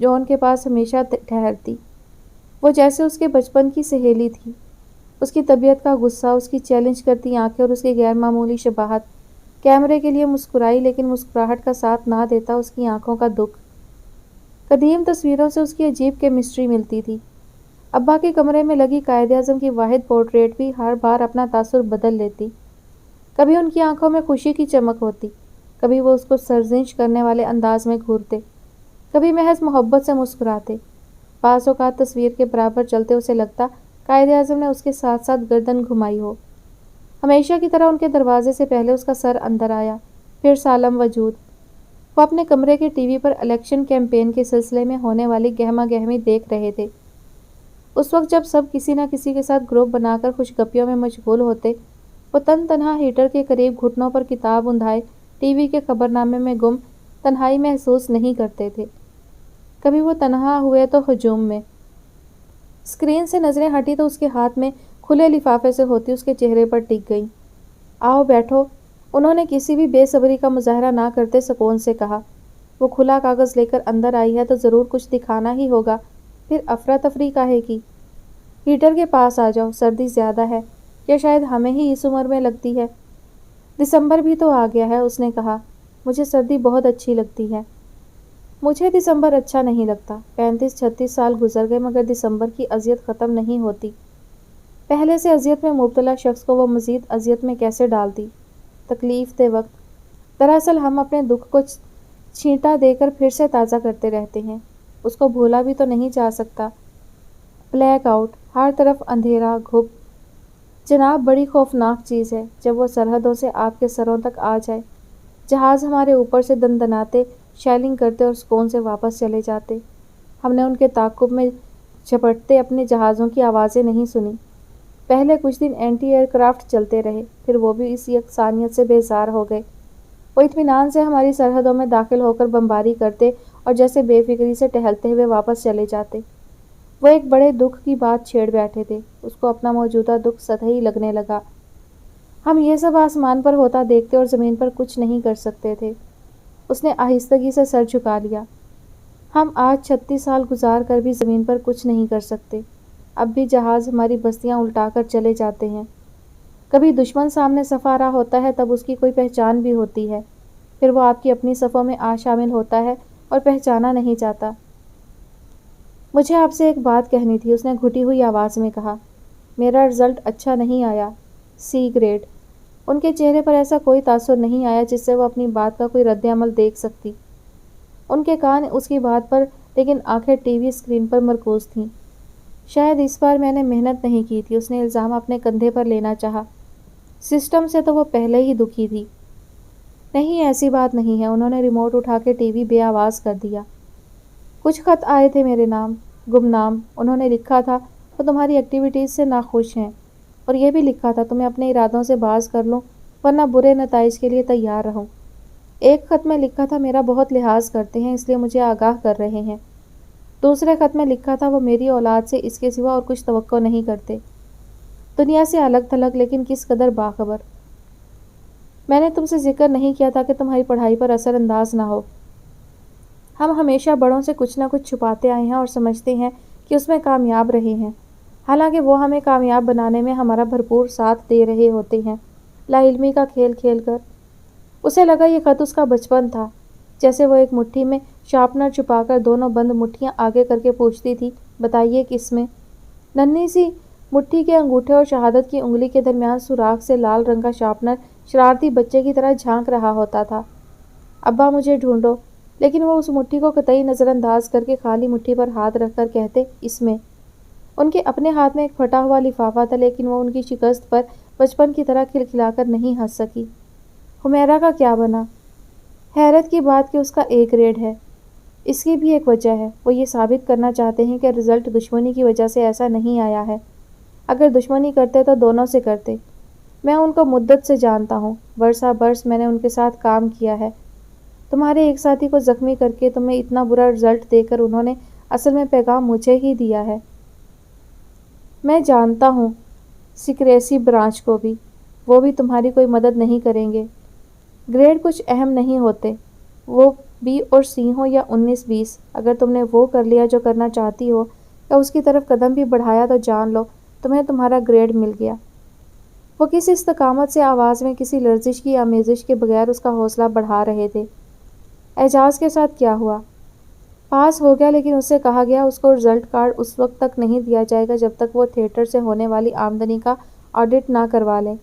جان کے پاس ہمیشہ ٹھہرتی۔ وہ جیسے اس کے بچپن کی سہیلی تھی۔ اس کی طبیعت کا غصہ، اس کی چیلنج کرتی آنکھیں اور اس کی غیر معمولی شباہت۔ کیمرے کے لیے مسکرائی لیکن مسکراہٹ کا ساتھ نہ دیتا اس کی آنکھوں کا دکھ۔ قدیم تصویروں سے اس کی عجیب کیمسٹری ملتی تھی۔ ابا کے کمرے میں لگی قائد اعظم کی واحد پورٹریٹ بھی ہر بار اپنا تاثر بدل لیتی۔ کبھی ان کی آنکھوں میں خوشی کی چمک ہوتی، کبھی وہ اس کو سرزنش کرنے والے انداز میں گھورتے، کبھی محض محبت سے مسکراتے۔ بعض اوقات تصویر کے برابر چلتے اسے لگتا قائد اعظم نے اس کے ساتھ ساتھ گردن گھمائی ہو۔ ہمیشہ کی طرح ان کے دروازے سے پہلے اس کا سر اندر آیا، پھر سالم وجود۔ وہ اپنے کمرے کے ٹی وی پر الیکشن کیمپین کے سلسلے میں ہونے والی گہما گہمی دیکھ رہے تھے۔ اس وقت جب سب کسی نہ کسی کے ساتھ گروپ بنا کر خوش گپیوں میں مشغول ہوتے، وہ تنہا ہیٹر کے قریب گھٹنوں پر کتاب اندھائے ٹی وی کے خبرنامے میں گم تنہائی محسوس نہیں کرتے تھے۔ کبھی وہ تنہا ہوئے تو ہجوم میں۔ اسکرین سے نظریں ہٹی تو اس کے ہاتھ میں کھلے لفافے سے ہوتی اس کے چہرے پر ٹک گئیں۔ آؤ بیٹھو، انہوں نے کسی بھی بے صبری کا مظاہرہ نہ کرتے سکون سے کہا۔ وہ کھلا کاغذ لے کر اندر آئی ہے تو ضرور کچھ دکھانا ہی ہوگا، پھر افراتفری کاہے کی؟ ہیٹر کے پاس آ جاؤ، سردی زیادہ ہے، یا شاید ہمیں ہی اس عمر میں لگتی ہے۔ دسمبر بھی تو آ گیا ہے، اس نے کہا۔ مجھے سردی بہت اچھی لگتی ہے۔ مجھے دسمبر اچھا نہیں لگتا۔ 35-36 سال گزر گئے مگر دسمبر کی اذیت ختم نہیں ہوتی۔ پہلے سے اذیت میں مبتلا شخص کو وہ مزید اذیت میں کیسے ڈالتی؟ تکلیف دہ وقت۔ دراصل ہم اپنے دکھ کو چھینٹا دے کر پھر سے تازہ کرتے رہتے ہیں۔ اس کو بھولا بھی تو نہیں جا سکتا۔ بلیک آؤٹ، ہر طرف اندھیرا، گھپ۔ جناب بڑی خوفناک چیز ہے جب وہ سرحدوں سے آپ کے سروں تک آ جائے۔ جہاز ہمارے اوپر سے دندناتے شیلنگ کرتے اور سکون سے واپس چلے جاتے۔ ہم نے ان کے تعاقب میں جھپٹتے اپنے جہازوں کی آوازیں نہیں سنی۔ پہلے کچھ دن اینٹی ایئر کرافٹ چلتے رہے، پھر وہ بھی اس یکسانیت سے بیزار ہو گئے۔ وہ اطمینان سے ہماری سرحدوں میں داخل ہو کر بمباری کرتے اور جیسے بے فکری سے ٹہلتے ہوئے واپس چلے جاتے۔ وہ ایک بڑے دکھ کی بات چھیڑ بیٹھے تھے۔ اس کو اپنا موجودہ دکھ سطحی لگنے لگا۔ ہم یہ سب آسمان پر ہوتا دیکھتے اور زمین پر کچھ نہیں کر سکتے تھے۔ اس نے آہستگی سے سر جھکا لیا۔ ہم آج 36 سال گزار کر بھی زمین پر کچھ نہیں کر سکتے۔ اب بھی جہاز ہماری بستیاں الٹا کر چلے جاتے ہیں۔ کبھی دشمن سامنے صف آ رہا ہوتا ہے تب اس کی کوئی پہچان بھی ہوتی ہے، پھر وہ آپ کی اپنی صفوں میں آ شامل ہوتا ہے اور پہچانا نہیں چاہتا۔ مجھے آپ سے ایک بات کہنی تھی، اس نے گھٹی ہوئی آواز میں کہا۔ میرا رزلٹ اچھا نہیں آیا، C گریڈ۔ ان کے چہرے پر ایسا کوئی تاثر نہیں آیا جس سے وہ اپنی بات کا کوئی رد عمل دیکھ سکتی۔ ان کے کان اس کی بات پر لیکن آنکھیں ٹی وی اسکرین پر مرکوز تھیں۔ شاید اس بار میں نے محنت نہیں کی تھی، اس نے الزام اپنے کندھے پر لینا چاہا۔ سسٹم سے تو وہ پہلے ہی دکھی تھی۔ نہیں، ایسی بات نہیں ہے۔ انہوں نے ریموٹ اٹھا کے ٹی وی بے آواز کر دیا۔ کچھ خط آئے تھے میرے نام، گمنام۔ انہوں نے لکھا تھا وہ تمہاری ایکٹیویٹیز سے ناخوش ہیں، اور یہ بھی لکھا تھا تمہیں اپنے ارادوں سے باز کر لوں ورنہ برے نتائج کے لیے تیار رہو۔ ایک خط میں لکھا تھا میرا بہت لحاظ کرتے ہیں اس لیے مجھے آگاہ کر رہے ہیں۔ دوسرے خط میں لکھا تھا وہ میری اولاد سے اس کے سوا اور کچھ توقع نہیں کرتے۔ دنیا سے الگ تھلگ لیکن کس قدر باخبر۔ میں نے تم سے ذکر نہیں کیا تھا کہ تمہاری پڑھائی پر اثر انداز نہ ہو۔ ہم ہمیشہ بڑوں سے کچھ نہ کچھ چھپاتے آئے ہیں اور سمجھتے ہیں کہ اس میں کامیاب رہے ہیں، حالانکہ وہ ہمیں کامیاب بنانے میں ہمارا بھرپور ساتھ دے رہے ہوتے ہیں، لا علمی کا کھیل کھیل کر۔ اسے لگا یہ خط اس کا بچپن تھا، جیسے وہ ایک مٹھی میں شارپنر چھپا کر دونوں بند مٹھیاں آگے کر کے پوچھتی تھی، بتائیے کس میں؟ ننھی سی مٹھی کے انگوٹھے اور شہادت کی انگلی کے درمیان سوراخ سے لال رنگ کا شارپنر شرارتی بچے کی طرح جھانک رہا ہوتا تھا۔ ابا مجھے ڈھونڈو، لیکن وہ اس مٹھی کو قطعی نظر انداز کر کے خالی مٹھی پر ہاتھ رکھ کر کہتے، اس میں۔ ان کے اپنے ہاتھ میں ایک پھٹا ہوا لفافہ تھا، لیکن وہ ان کی شکست پر بچپن کی طرح کھلکھلا کر نہیں ہنس سکی۔ حمیرہ کا کیا بنا؟ حیرت کی بات کہ اس کا A گریڈ ہے۔ اس کی بھی ایک وجہ ہے، وہ یہ ثابت کرنا چاہتے ہیں کہ رزلٹ دشمنی کی وجہ سے ایسا نہیں آیا ہے۔ اگر دشمنی کرتے تو دونوں سے کرتے۔ میں ان کو مدت سے جانتا ہوں، برسہ برس میں نے ان کے ساتھ کام کیا ہے۔ تمہارے ایک ساتھی کو زخمی کر کے تمہیں اتنا برا رزلٹ دے کر انہوں نے اصل میں پیغام مجھے ہی دیا ہے۔ میں جانتا ہوں سیکریسی برانچ کو بھی، وہ بھی تمہاری کوئی مدد نہیں کریں گے۔ گریڈ کچھ اہم نہیں ہوتے، وہ B اور C ہوں یا 19-20۔ اگر تم نے وہ کر لیا جو کرنا چاہتی ہو یا اس کی طرف قدم بھی بڑھایا تو جان لو تمہیں تمہارا گریڈ مل گیا۔ وہ کسی استقامت سے آواز میں کسی لرزش کی آمیزش کے بغیر اس کا حوصلہ بڑھا رہے تھے۔ اعجاز کے ساتھ کیا ہوا؟ پاس ہو گیا، لیکن اس سے کہا گیا اس کو رزلٹ کارڈ اس وقت تک نہیں دیا جائے گا جب تک وہ تھیٹر سے ہونے والی آمدنی کا آڈٹ نہ کروا لیں،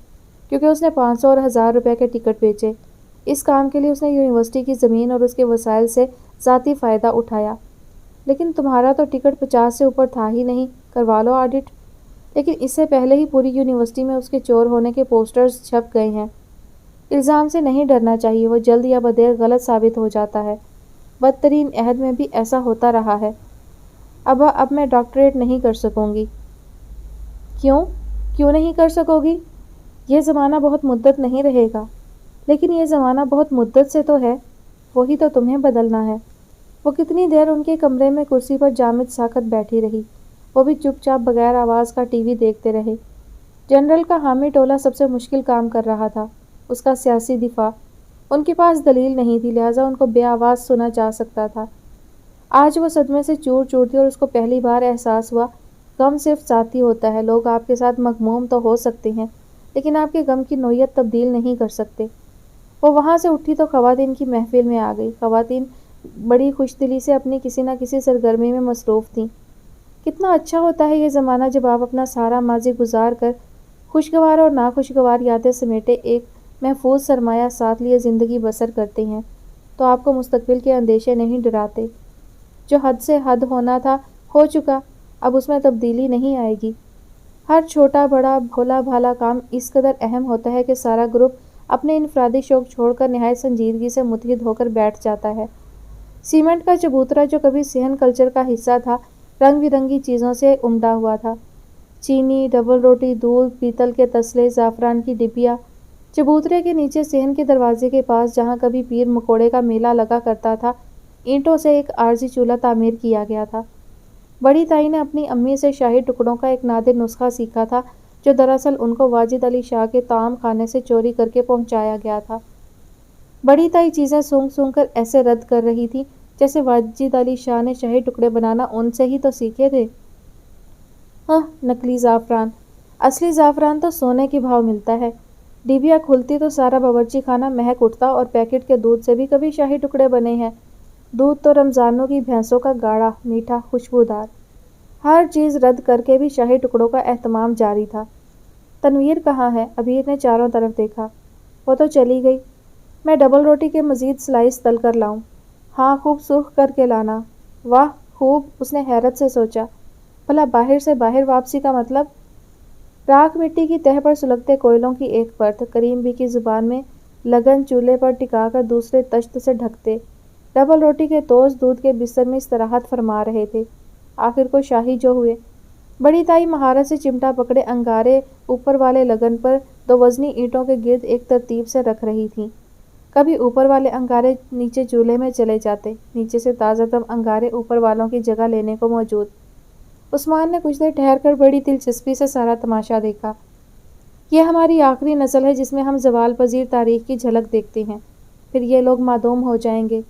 کیونکہ اس نے 500 اور 1000 روپے کے ٹکٹ بیچے۔ اس کام کے لیے اس نے یونیورسٹی کی زمین اور اس کے وسائل سے ذاتی فائدہ اٹھایا۔ لیکن تمہارا تو ٹکٹ 50 سے اوپر تھا ہی نہیں، کروا لو آڈٹ۔ لیکن اس سے پہلے ہی پوری یونیورسٹی میں اس کے چور ہونے کے پوسٹرز چھپ گئے ہیں۔ الزام سے نہیں ڈرنا چاہیے، وہ جلد یا بدیر غلط ثابت ہو جاتا ہے۔ بدترین عہد میں بھی ایسا ہوتا رہا ہے۔ ابا اب میں ڈاکٹریٹ نہیں کر سکوں گی۔ کیوں نہیں کر سکو گی؟ یہ زمانہ بہت مدت نہیں رہے گا۔ لیکن یہ زمانہ بہت مدت سے تو ہے، وہی تو تمہیں بدلنا ہے۔ وہ کتنی دیر ان کے کمرے میں کرسی پر جامد ساکت بیٹھی رہی، وہ بھی چپ چاپ بغیر آواز کا ٹی وی دیکھتے رہے۔ جنرل کا حامی ٹولہ سب سے مشکل کام کر رہا تھا، اس کا سیاسی دفاع۔ ان کے پاس دلیل نہیں تھی، لہٰذا ان کو بے آواز سنا جا سکتا تھا۔ آج وہ صدمے سے چور چور تھی اور اس کو پہلی بار احساس ہوا غم صرف ذاتی ہوتا ہے۔ لوگ آپ کے ساتھ مغموم تو ہو سکتے ہیں، لیکن آپ کے غم کی نوعیت تبدیل نہیں کر سکتے۔ وہ وہاں سے اٹھی تو خواتین کی محفل میں آ گئی۔ خواتین بڑی خوش دلی سے اپنی کسی نہ کسی سرگرمی میں مصروف تھیں۔ کتنا اچھا ہوتا ہے یہ زمانہ جب آپ اپنا سارا ماضی گزار کر خوشگوار اور ناخوشگوار یادیں سمیٹے ایک محفوظ سرمایہ ساتھ لیے زندگی بسر کرتے ہیں، تو آپ کو مستقبل کے اندیشے نہیں ڈراتے۔ جو حد سے حد ہونا تھا ہو چکا، اب اس میں تبدیلی نہیں آئے گی۔ ہر چھوٹا بڑا بھولا بھالا کام اس قدر اہم ہوتا ہے کہ سارا گروپ اپنے انفرادی شوق چھوڑ کر نہایت سنجیدگی سے متحد ہو کر بیٹھ جاتا ہے۔ سیمنٹ کا چبوترا جو کبھی صحن کلچر کا حصہ تھا، رنگ برنگی چیزوں سے عمدہ ہوا تھا۔ چینی، ڈبل روٹی، دودھ، پیتل کے تسلے، زعفران کی ڈبیا۔ چبوترے کے نیچے صحن کے دروازے کے پاس جہاں کبھی پیر مکوڑے کا میلہ لگا کرتا تھا، اینٹوں سے ایک عارضی چولہا تعمیر کیا گیا تھا۔ بڑی تائی نے اپنی امی سے شاہی ٹکڑوں کا ایک نادر نسخہ سیکھا تھا جو دراصل ان کو واجد علی شاہ کے طعام خانے سے چوری کر کے پہنچایا گیا تھا۔ بڑی تائی چیزیں سونگ سونگ کر ایسے رد کر رہی تھی جیسے واجد علی شاہ نے شاہی ٹکڑے بنانا ان سے ہی تو سیکھے تھے۔ نقلی زعفران، اصلی زعفران تو سونے کے بھاؤ ملتا ہے۔ ڈبیا کھلتی تو سارا باورچی خانہ مہک اٹھتا، اور پیکٹ کے دودھ سے بھی کبھی شاہی ٹکڑے بنے ہیں۔ دودھ تو رمضانوں کی بھینسوں کا گاڑھا، میٹھا، خوشبودار۔ ہر چیز رد کر کے بھی شاہی ٹکڑوں کا اہتمام جاری تھا۔ تنویر کہاں ہے؟ عبیر نے چاروں طرف دیکھا۔ وہ تو چلی گئی۔ میں ڈبل روٹی کے مزید سلائس تل کر لاؤں؟ ہاں، خوب سرخ کر کے لانا۔ واہ، خوب، اس نے حیرت سے سوچا۔ بھلا باہر سے باہر واپسی کا مطلب؟ راکھ مٹی کی تہہ پر سلگتے کوئلوں کی ایک پرت، کریم بی کی زبان میں لگن چولہے پر ٹکا کر دوسرے تشت سے ڈھکتے، ڈبل روٹی کے توز دودھ کے بستر میں استراحت فرما رہے تھے۔ آخر کو شاہی جو ہوئے۔ بڑی تائی مہارت سے چمٹا پکڑے انگارے اوپر والے لگن پر دو وزنی اینٹوں کے گرد ایک ترتیب سے رکھ رہی تھیں۔ کبھی اوپر والے انگارے نیچے چولہے میں چلے جاتے، نیچے سے تازہ تر انگارے اوپر والوں کی جگہ لینے کو موجود۔ عثمان نے کچھ دیر ٹھہر کر بڑی دلچسپی سے سارا تماشا دیکھا۔ یہ ہماری آخری نسل ہے جس میں ہم زوال پذیر تاریخ کی جھلک دیکھتے ہیں، پھر یہ لوگ معدوم ہو جائیں گے۔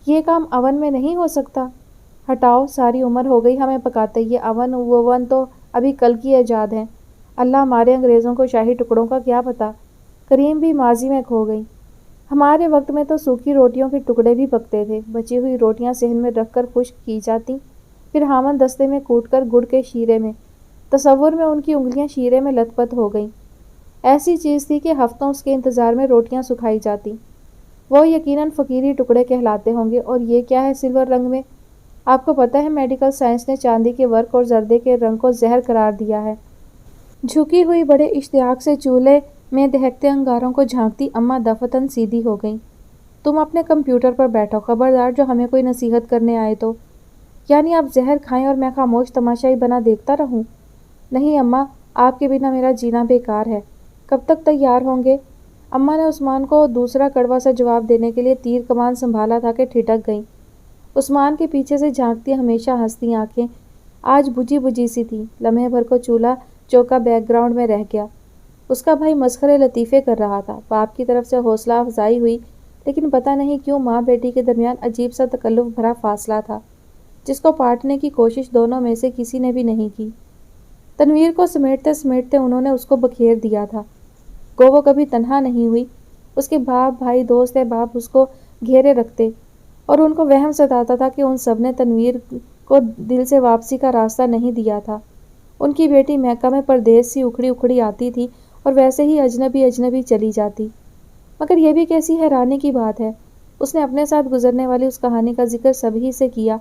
یہ کام اون میں نہیں ہو سکتا؟ ہٹاؤ، ساری عمر ہو گئی ہمیں پکاتے، یہ اون تو ابھی کل کی ایجاد ہیں۔ اللہ مارے انگریزوں کو شاہی ٹکڑوں کا کیا پتا، کریم بھی ماضی میں کھو گئی۔ ہمارے وقت میں تو سوکھی روٹیوں کے ٹکڑے بھی پکتے تھے، بچی ہوئی روٹیاں صحن میں رکھ کر خشک کی جاتی، پھر ہامن دستے میں کوٹ کر گڑ کے شیرے میں، تصور میں ان کی انگلیاں شیرے میں لت پت ہو گئیں۔ ایسی چیز تھی کہ ہفتوں اس کے انتظار میں روٹیاں سکھائی جاتی۔ وہ یقیناً فقیری ٹکڑے کہلاتے ہوں گے۔ اور یہ کیا ہے سلور رنگ میں؟ آپ کو پتہ ہے میڈیکل سائنس نے چاندی کے ورق اور زردے کے رنگ کو زہر قرار دیا ہے۔ جھکی ہوئی بڑے اشتیاق سے چولہے میں دہکتے انگاروں کو جھانکتی اماں دفتن سیدھی ہو گئیں۔ تم اپنے کمپیوٹر پر بیٹھو، خبردار جو ہمیں کوئی نصیحت کرنے آئے تو۔ یعنی آپ زہر کھائیں اور میں خاموش تماشائی بنا دیکھتا رہوں؟ نہیں اماں، آپ کے بنا میرا جینا بیکار ہے۔ کب تک تیار ہوں گے؟ اماں نے عثمان کو دوسرا کڑوا سا جواب دینے کے لیے تیر کمان سنبھالا تھا کہ ٹھٹک گئیں۔ عثمان کے پیچھے سے جھانکتی ہمیشہ ہنستی آنکھیں آج بجھی بجھی سی تھیں۔ لمحے بھر کو چولہا چوکا بیک گراؤنڈ میں رہ گیا۔ اس کا بھائی مسخرے لطیفے کر رہا تھا۔ باپ کی طرف سے حوصلہ افزائی ہوئی، لیکن پتہ نہیں کیوں ماں بیٹی کے درمیان عجیب سا تکلف بھرا فاصلہ تھا، جس کو پاٹنے کی کوشش دونوں میں سے کسی نے بھی نہیں کی۔ تنویر کو سمیٹتے سمیٹتے انہوں نے اس کو بکھیر دیا تھا۔ گو وہ کبھی تنہا نہیں ہوئی۔ اس کے باپ، بھائی، دوست احباب اس کو گھیرے رکھتے، اور ان کو وہم ستاتا تھا کہ ان سب نے تنویر کو دل سے واپسی کا راستہ نہیں دیا تھا۔ ان کی بیٹی میکہ میں پردیس سی اکھڑی اکھڑی آتی تھی اور ویسے ہی اجنبی اجنبی چلی جاتی۔ مگر یہ بھی کیسی حیرانی کی بات ہے، اس نے اپنے ساتھ گزرنے والی اس کہانی کا ذکر سبھی سے کیا،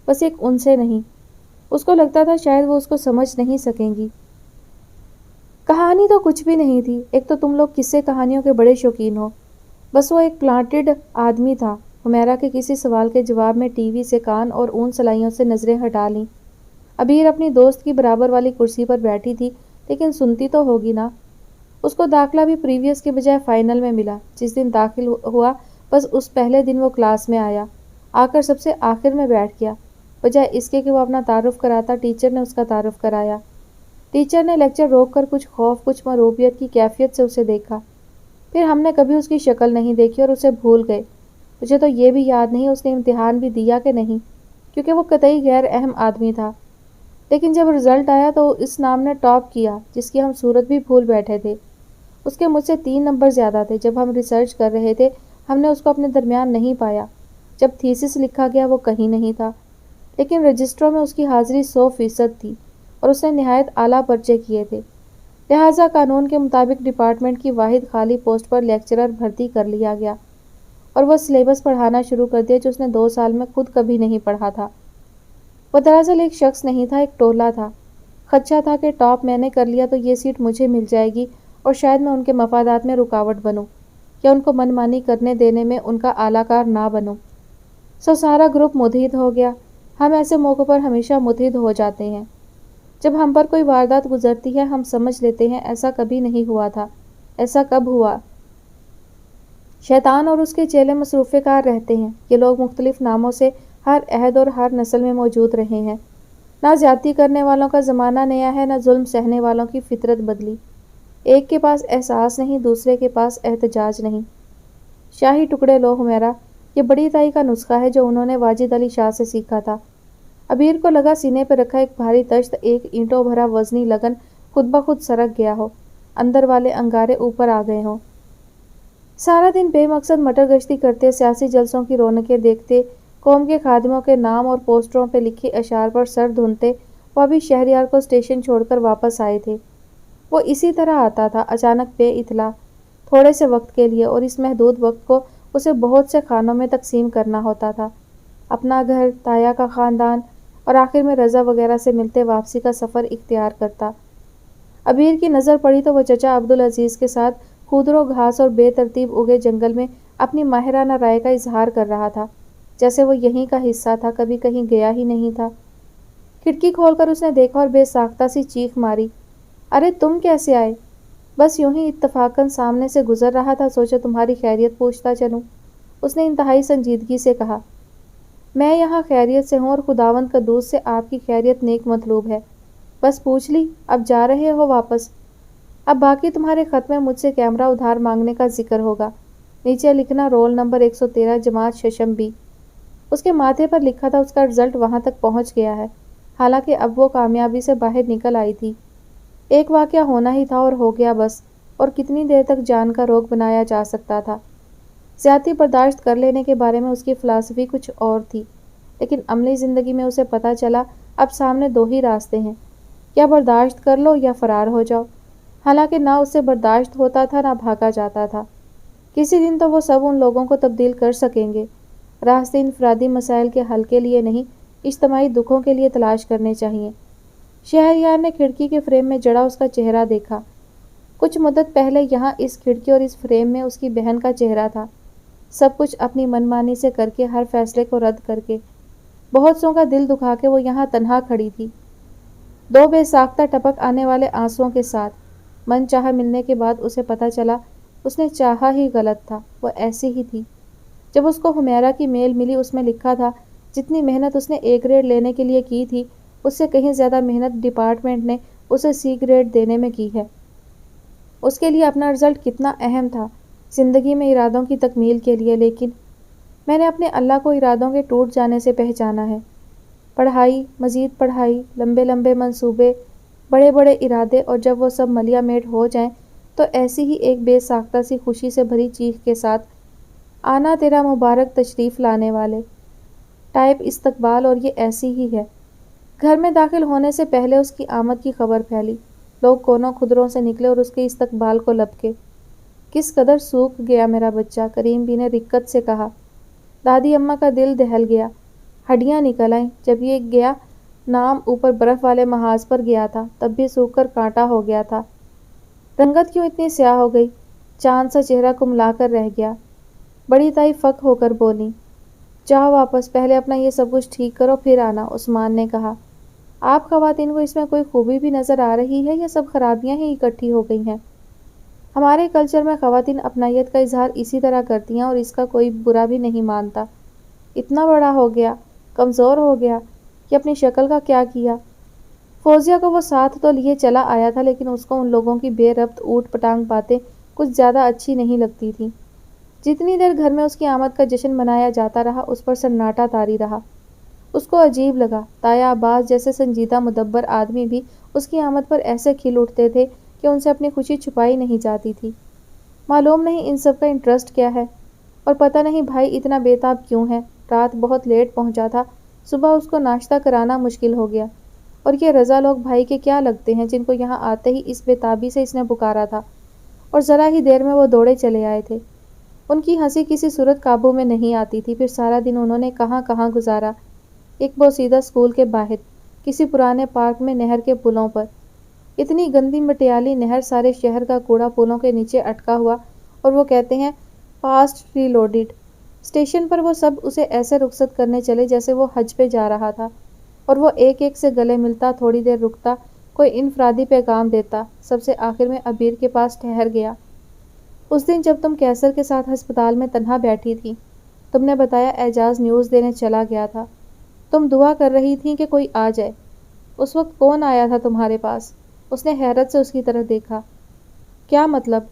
بس ایک ان سے نہیں۔ اس کو لگتا تھا شاید وہ اس کو سمجھ نہیں سکیں گی۔ کہانی تو کچھ بھی نہیں تھی۔ ایک تو تم لوگ قصے کہانیوں کے بڑے شوقین ہو۔ بس وہ ایک پلانٹڈ آدمی تھا۔ حمیرہ کے کسی سوال کے جواب میں ٹی وی سے کان اور اون سلائیوں سے نظریں ہٹا لیں۔ عبیر اپنی دوست کی برابر والی کرسی پر بیٹھی تھی، لیکن سنتی تو ہوگی نا۔ اس کو داخلہ بھی پریویس کے بجائے فائنل میں ملا۔ جس دن داخل ہوا بس اس پہلے دن وہ کلاس میں آیا، آ کر سب سے آخر میں بیٹھ گیا۔ بجائے اس کے کہ وہ اپنا تعارف کراتا، ٹیچر نے اس کا تعارف کرایا۔ ٹیچر نے لیکچر روک کر کچھ خوف، کچھ مروبیت کی کیفیت سے اسے دیکھا۔ پھر ہم نے کبھی اس کی شکل نہیں دیکھی اور اسے بھول گئے۔ مجھے تو یہ بھی یاد نہیں اس نے امتحان بھی دیا کہ نہیں، کیونکہ وہ قطعی غیر اہم آدمی تھا۔ لیکن جب رزلٹ آیا تو اس نام نے ٹاپ کیا جس کی ہم صورت بھی بھول بیٹھے تھے۔ اس کے مجھ سے 3 نمبر زیادہ تھے۔ جب ہم ریسرچ کر رہے تھے ہم نے اس کو اپنے درمیان نہیں پایا۔ جب تھیسس لکھا گیا وہ کہیں نہیں تھا، لیکن رجسٹروں میں اس کی حاضری 100% تھی اور اس نے نہایت اعلیٰ پرچے کیے تھے۔ لہٰذا قانون کے مطابق ڈپارٹمنٹ کی واحد خالی پوسٹ پر لیکچرر بھرتی کر لیا گیا اور وہ سلیبس پڑھانا شروع کر دیا جو اس نے 2 سال میں خود کبھی نہیں پڑھا تھا۔ وہ دراصل ایک شخص نہیں تھا، ایک ٹولہ تھا۔ خدشہ تھا کہ ٹاپ میں نے کر لیا تو یہ سیٹ مجھے مل جائے گی اور شاید میں ان کے مفادات میں رکاوٹ بنوں یا ان کو من مانی کرنے دینے میں ان کا اعلیٰ کار نہ بنوں۔ سو سارا گروپ متحد ہو گیا۔ ہم ایسے موقع پر ہمیشہ متحد ہو جاتے ہیں۔ جب ہم پر کوئی واردات گزرتی ہے ہم سمجھ لیتے ہیں ایسا کبھی نہیں ہوا تھا۔ ایسا کب ہوا؟ شیطان اور اس کے چیلے مصروف کار رہتے ہیں۔ یہ لوگ مختلف ناموں سے ہر عہد اور ہر نسل میں موجود رہے ہیں۔ نہ زیادتی کرنے والوں کا زمانہ نیا ہے، نہ ظلم سہنے والوں کی فطرت بدلی۔ ایک کے پاس احساس نہیں، دوسرے کے پاس احتجاج نہیں۔ شاہی ٹکڑے لو حمیرہ، یہ بڑی تائی کا نسخہ ہے جو انہوں نے واجد علی شاہ سے سیکھا تھا۔ عبیر کو لگا سینے پہ رکھا ایک بھاری تشت، ایک اینٹوں بھرا وزنی لگن خود بخود سرک گیا ہو، اندر والے انگارے اوپر آ گئے ہوں۔ سارا دن بے مقصد مٹر گشتی کرتے، سیاسی جلسوں کی رونقیں دیکھتے، قوم کے خادموں کے نام اور پوسٹروں پہ لکھے اشعار پر سر دھنتے، وہ ابھی شہریار کو اسٹیشن چھوڑ کر واپس آئے تھے۔ وہ اسی طرح آتا تھا، اچانک بے اطلاع، تھوڑے سے وقت کے لیے، اور اس محدود وقت کو اسے بہت سے خانوں میں تقسیم کرنا ہوتا تھا، اپنا گھر، تایا کا خاندان، اور آخر میں رضا وغیرہ سے ملتے واپسی کا سفر اختیار کرتا۔ عبیر کی نظر پڑی تو وہ چچا عبدالعزیز کے ساتھ کھودرو گھاس اور بے ترتیب اگے جنگل میں اپنی ماہرانہ رائے کا اظہار کر رہا تھا، جیسے وہ یہیں کا حصہ تھا، کبھی کہیں گیا ہی نہیں تھا۔ کھڑکی کھول کر اس نے دیکھا اور بے ساختہ سی چیخ ماری، ارے تم کیسے آئے؟ بس یوں ہی اتفاقاً سامنے سے گزر رہا تھا، سوچا تمہاری خیریت پوچھتا چلوں، اس نے انتہائی سنجیدگی سے کہا۔ میں یہاں خیریت سے ہوں اور خداوند قدوس سے آپ کی خیریت نیک مطلوب ہے، بس پوچھ لی، اب جا رہے ہو واپس؟ اب باقی تمہارے خط میں مجھ سے کیمرہ ادھار مانگنے کا ذکر ہوگا، نیچے لکھنا رول نمبر 113 جماعت ششم بی۔ اس کے ماتھے پر لکھا تھا اس کا رزلٹ وہاں تک پہنچ گیا ہے، حالانکہ اب وہ کامیابی سے باہر نکل آئی تھی۔ ایک واقعہ ہونا ہی تھا اور ہو گیا بس، اور کتنی دیر تک جان کا روگ بنایا جا سکتا تھا؟ زیادتی برداشت کر لینے کے بارے میں اس کی فلسفی کچھ اور تھی، لیکن عملی زندگی میں اسے پتہ چلا اب سامنے دو ہی راستے ہیں، یا برداشت کر لو یا فرار ہو جاؤ۔ حالانکہ نہ اس سے برداشت ہوتا تھا نہ بھاگا جاتا تھا۔ کسی دن تو وہ سب ان لوگوں کو تبدیل کر سکیں گے۔ راستے انفرادی مسائل کے حل کے لیے نہیں، اجتماعی دکھوں کے لیے تلاش کرنے چاہیے۔ شہریار نے کھڑکی کے فریم میں جڑا اس کا چہرہ دیکھا۔ کچھ مدت پہلے یہاں اس کھڑکی اور اس فریم میں اس کی بہن کا چہرہ تھا، سب کچھ اپنی من مانی سے کر کے، ہر فیصلے کو رد کر کے، بہت سوں کا دل دکھا کے وہ یہاں تنہا کھڑی تھی، دو بے ساختہ ٹپک آنے والے آنسوؤں کے ساتھ۔ من چاہا ملنے کے بعد اسے پتہ چلا اس نے چاہا ہی غلط تھا، وہ ایسی ہی تھی۔ جب اس کو حمیرہ کی میل ملی، اس میں لکھا تھا جتنی محنت اس نے اے گریڈ لینے کے لیے کی تھی، اس سے کہیں زیادہ محنت ڈپارٹمنٹ نے اسے سی گریڈ دینے میں کی ہے۔ اس کے لیے اپنا رزلٹ کتنا اہم تھا زندگی میں ارادوں کی تکمیل کے لیے، لیکن میں نے اپنے اللہ کو ارادوں کے ٹوٹ جانے سے پہچانا ہے۔ پڑھائی، مزید پڑھائی، لمبے لمبے منصوبے، بڑے بڑے ارادے، اور جب وہ سب ملیا میٹ ہو جائیں تو ایسی ہی ایک بے ساختہ سی خوشی سے بھری چیخ کے ساتھ، آنا تیرا مبارک تشریف لانے والے، ٹائپ استقبال، اور یہ ایسی ہی ہے۔ گھر میں داخل ہونے سے پہلے اس کی آمد کی خبر پھیلی، لوگ کونوں خدروں سے نکلے اور اس کے استقبال کو لپکے۔ کس قدر سوکھ گیا میرا بچہ، کریم بی نے رقت سے کہا۔ دادی اماں کا دل دہل گیا، ہڈیاں نکل آئیں۔ جب یہ گیا نام اوپر برف والے محاذ پر گیا تھا، تب بھی سوکھ کر کانٹا ہو گیا تھا۔ رنگت کیوں اتنی سیاہ ہو گئی؟ چاند سا چہرہ کملا کر رہ گیا۔ بڑی تائی فک ہو کر بولی، جاؤ واپس، پہلے اپنا یہ سب کچھ ٹھیک کرو پھر آنا۔ عثمان نے کہا، آپ خواتین کو اس میں کوئی خوبی بھی نظر آ رہی ہے یا سب خرابیاں ہی اکٹھی ہو گئی ہیں؟ ہمارے کلچر میں خواتین اپنائیت کا اظہار اسی طرح کرتی ہیں اور اس کا کوئی برا بھی نہیں مانتا۔ اتنا بڑا ہو گیا، کمزور ہو گیا کہ اپنی شکل کا کیا کیا؟ فوزیہ کو وہ ساتھ تو لیے چلا آیا تھا، لیکن اس کو ان لوگوں کی بے ربط اوٹ پٹانگ باتیں کچھ زیادہ اچھی نہیں لگتی تھیں۔ جتنی دیر گھر میں اس کی آمد کا جشن منایا جاتا رہا، اس پر سناٹا طاری رہا۔ اس کو عجیب لگا، تایا عباس جیسے سنجیدہ مدبر آدمی بھی اس کی آمد پر ایسے کھل اٹھتے تھے کہ ان سے اپنی خوشی چھپائی نہیں جاتی تھی۔ معلوم نہیں ان سب کا انٹرسٹ کیا ہے، اور پتہ نہیں بھائی اتنا بے تاب کیوں ہے۔ رات بہت لیٹ پہنچا تھا، صبح اس کو ناشتہ کرانا مشکل ہو گیا، اور یہ رضا لوگ بھائی کے کیا لگتے ہیں جن کو یہاں آتے ہی اس بے تابی سے اس نے پکارا تھا، اور ذرا ہی دیر میں وہ دوڑے چلے آئے تھے۔ ان کی ہنسی کسی صورت قابو میں نہیں آتی تھی۔ پھر سارا دن انہوں نے کہاں کہاں گزارا، ایک بوسیدہ اسکول کے باہر، کسی پرانے پارک میں، نہر کے پلوں پر۔ اتنی گندی مٹیالی نہر، سارے شہر کا کوڑا پلوں کے نیچے اٹکا ہوا، اور وہ کہتے ہیں فاسٹ ری لوڈڈ۔ اسٹیشن پر وہ سب اسے ایسے رخصت کرنے چلے جیسے وہ حج پہ جا رہا تھا، اور وہ ایک ایک سے گلے ملتا، تھوڑی دیر رکتا، کوئی انفرادی پیغام دیتا، سب سے آخر میں عبیر کے پاس ٹھہر گیا۔ اس دن جب تم کیسر کے ساتھ ہسپتال میں تنہا بیٹھی تھی، تم نے بتایا اعجاز نیوز دینے چلا گیا تھا، تم دعا کر رہی تھیں کہ کوئی آ جائے۔ اس وقت کون آیا تھا تمہارے پاس؟ اس نے حیرت سے اس کی طرف دیکھا۔ کیا مطلب؟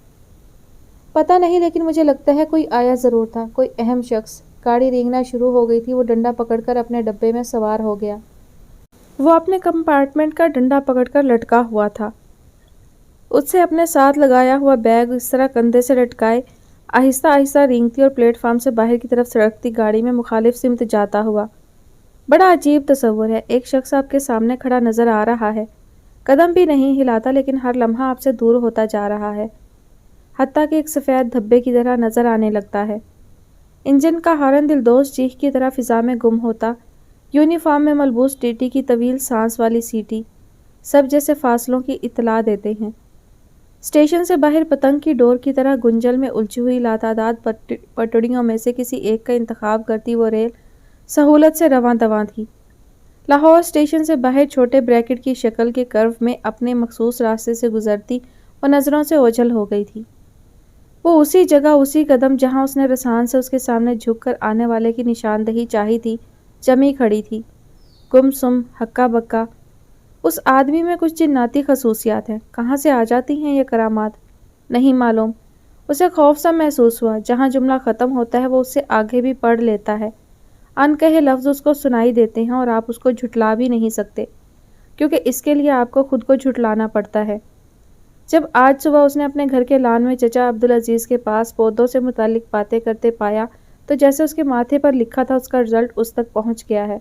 پتہ نہیں، لیکن مجھے لگتا ہے کوئی آیا ضرور تھا، کوئی اہم شخص۔ گاڑی رینگنا شروع ہو گئی تھی، وہ ڈنڈا پکڑ کر اپنے ڈبے میں سوار ہو گیا۔ وہ اپنے کمپارٹمنٹ کا ڈنڈا پکڑ کر لٹکا ہوا تھا۔ اس سے اپنے ساتھ لگایا ہوا بیگ اس طرح کندھے سے لٹکائے آہستہ آہستہ رینگتی اور پلیٹ فارم سے باہر کی طرف سڑکتی گاڑی میں مخالف سمت جاتا ہوا۔ بڑا عجیب تصور ہے، ایک شخص آپ کے سامنے کھڑا نظر آ رہا ہے، قدم بھی نہیں ہلاتا لیکن ہر لمحہ آپ سے دور ہوتا جا رہا ہے، حتیٰ کہ ایک سفید دھبے کی طرح نظر آنے لگتا ہے۔ انجن کا ہارن دلدوز چیخ کی طرح فضا میں گم ہوتا، یونیفارم میں ملبوس ٹی ٹی کی طویل سانس والی سیٹی، سب جیسے فاصلوں کی اطلاع دیتے ہیں۔ اسٹیشن سے باہر پتنگ کی ڈور کی طرح گنجل میں الجھی ہوئی لاتعداد پٹڑیوں میں سے کسی ایک کا انتخاب کرتی وہ ریل سہولت سے رواں دواں تھی۔ لاہور اسٹیشن سے باہر چھوٹے بریکٹ کی شکل کے کرو میں اپنے مخصوص راستے سے گزرتی اور نظروں سے اوجھل ہو گئی تھی۔ وہ اسی جگہ اسی قدم جہاں اس نے رسان سے اس کے سامنے جھک کر آنے والے کی نشاندہی چاہی تھی جمی کھڑی تھی، گم سم، ہکا بکا۔ اس آدمی میں کچھ جناتی خصوصیات ہیں، کہاں سے آ جاتی ہیں یہ کرامات نہیں معلوم۔ اسے خوف سا محسوس ہوا، جہاں جملہ ختم ہوتا ہے وہ اس سے آگے بھی پڑھ لیتا ہے، ان کہے لفظ اس کو سنائی دیتے ہیں اور آپ اس کو جھٹلا بھی نہیں سکتے، کیونکہ اس کے لیے آپ کو خود کو جھٹلانا پڑتا ہے۔ جب آج صبح اس نے اپنے گھر کے لان میں چچا عبدالعزیز کے پاس پودوں سے متعلق باتیں کرتے پایا تو جیسے اس کے ماتھے پر لکھا تھا اس کا رزلٹ اس تک پہنچ گیا ہے،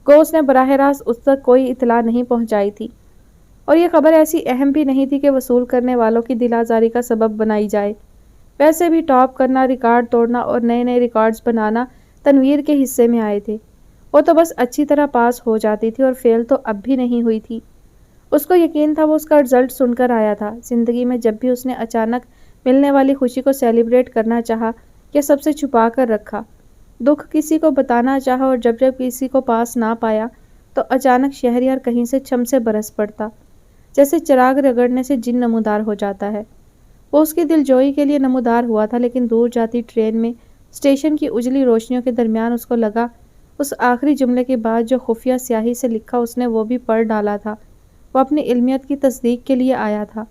گو اس نے براہ راست اس تک کوئی اطلاع نہیں پہنچائی تھی، اور یہ خبر ایسی اہم بھی نہیں تھی کہ وصول کرنے والوں کی دل آزاری کا سبب بنائی جائے۔ ویسے بھی ٹاپ کرنا، ریکارڈ توڑنا اور نئے نئے ریکارڈز بنانا تنویر کے حصے میں آئے تھے۔ وہ تو بس اچھی طرح پاس ہو جاتی تھی اور فیل تو اب بھی نہیں ہوئی تھی۔ اس کو یقین تھا وہ اس کا رزلٹ سن کر آیا تھا۔ زندگی میں جب بھی اس نے اچانک ملنے والی خوشی کو سیلیبریٹ کرنا چاہا یا سب سے چھپا کر رکھا، دکھ کسی کو بتانا چاہا اور جب کسی کو پاس نہ پایا تو اچانک شہریار کہیں سے چھم سے برس پڑتا، جیسے چراغ رگڑنے سے جن نمودار ہو جاتا ہے۔ وہ اس کی دل جوئی کے لیے نمودار ہوا تھا، لیکن دور جاتی ٹرین میں اسٹیشن کی اجلی روشنیوں کے درمیان اس کو لگا اس آخری جملے کے بعد جو خفیہ سیاہی سے لکھا اس نے وہ بھی پڑھ ڈالا تھا۔ وہ اپنی علمیت کی تصدیق کے لیے آیا تھا۔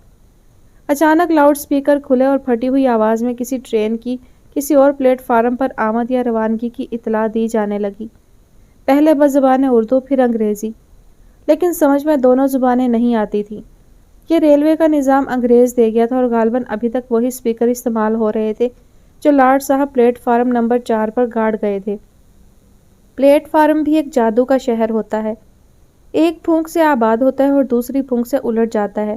اچانک لاؤڈ سپیکر کھلے اور پھٹی ہوئی آواز میں کسی ٹرین کی کسی اور پلیٹ فارم پر آمد یا روانگی کی اطلاع دی جانے لگی، پہلے بزبان اردو پھر انگریزی، لیکن سمجھ میں دونوں زبانیں نہیں آتی تھیں۔ یہ ریلوے کا نظام انگریز دے گیا تھا اور غالباً ابھی تک وہی سپیکر استعمال ہو رہے تھے جو لارڈ صاحب پلیٹ فارم نمبر 4 پر گاڑ گئے تھے۔ پلیٹ فارم بھی ایک جادو کا شہر ہوتا ہے، ایک پھونک سے آباد ہوتا ہے اور دوسری پھونک سے الٹ جاتا ہے۔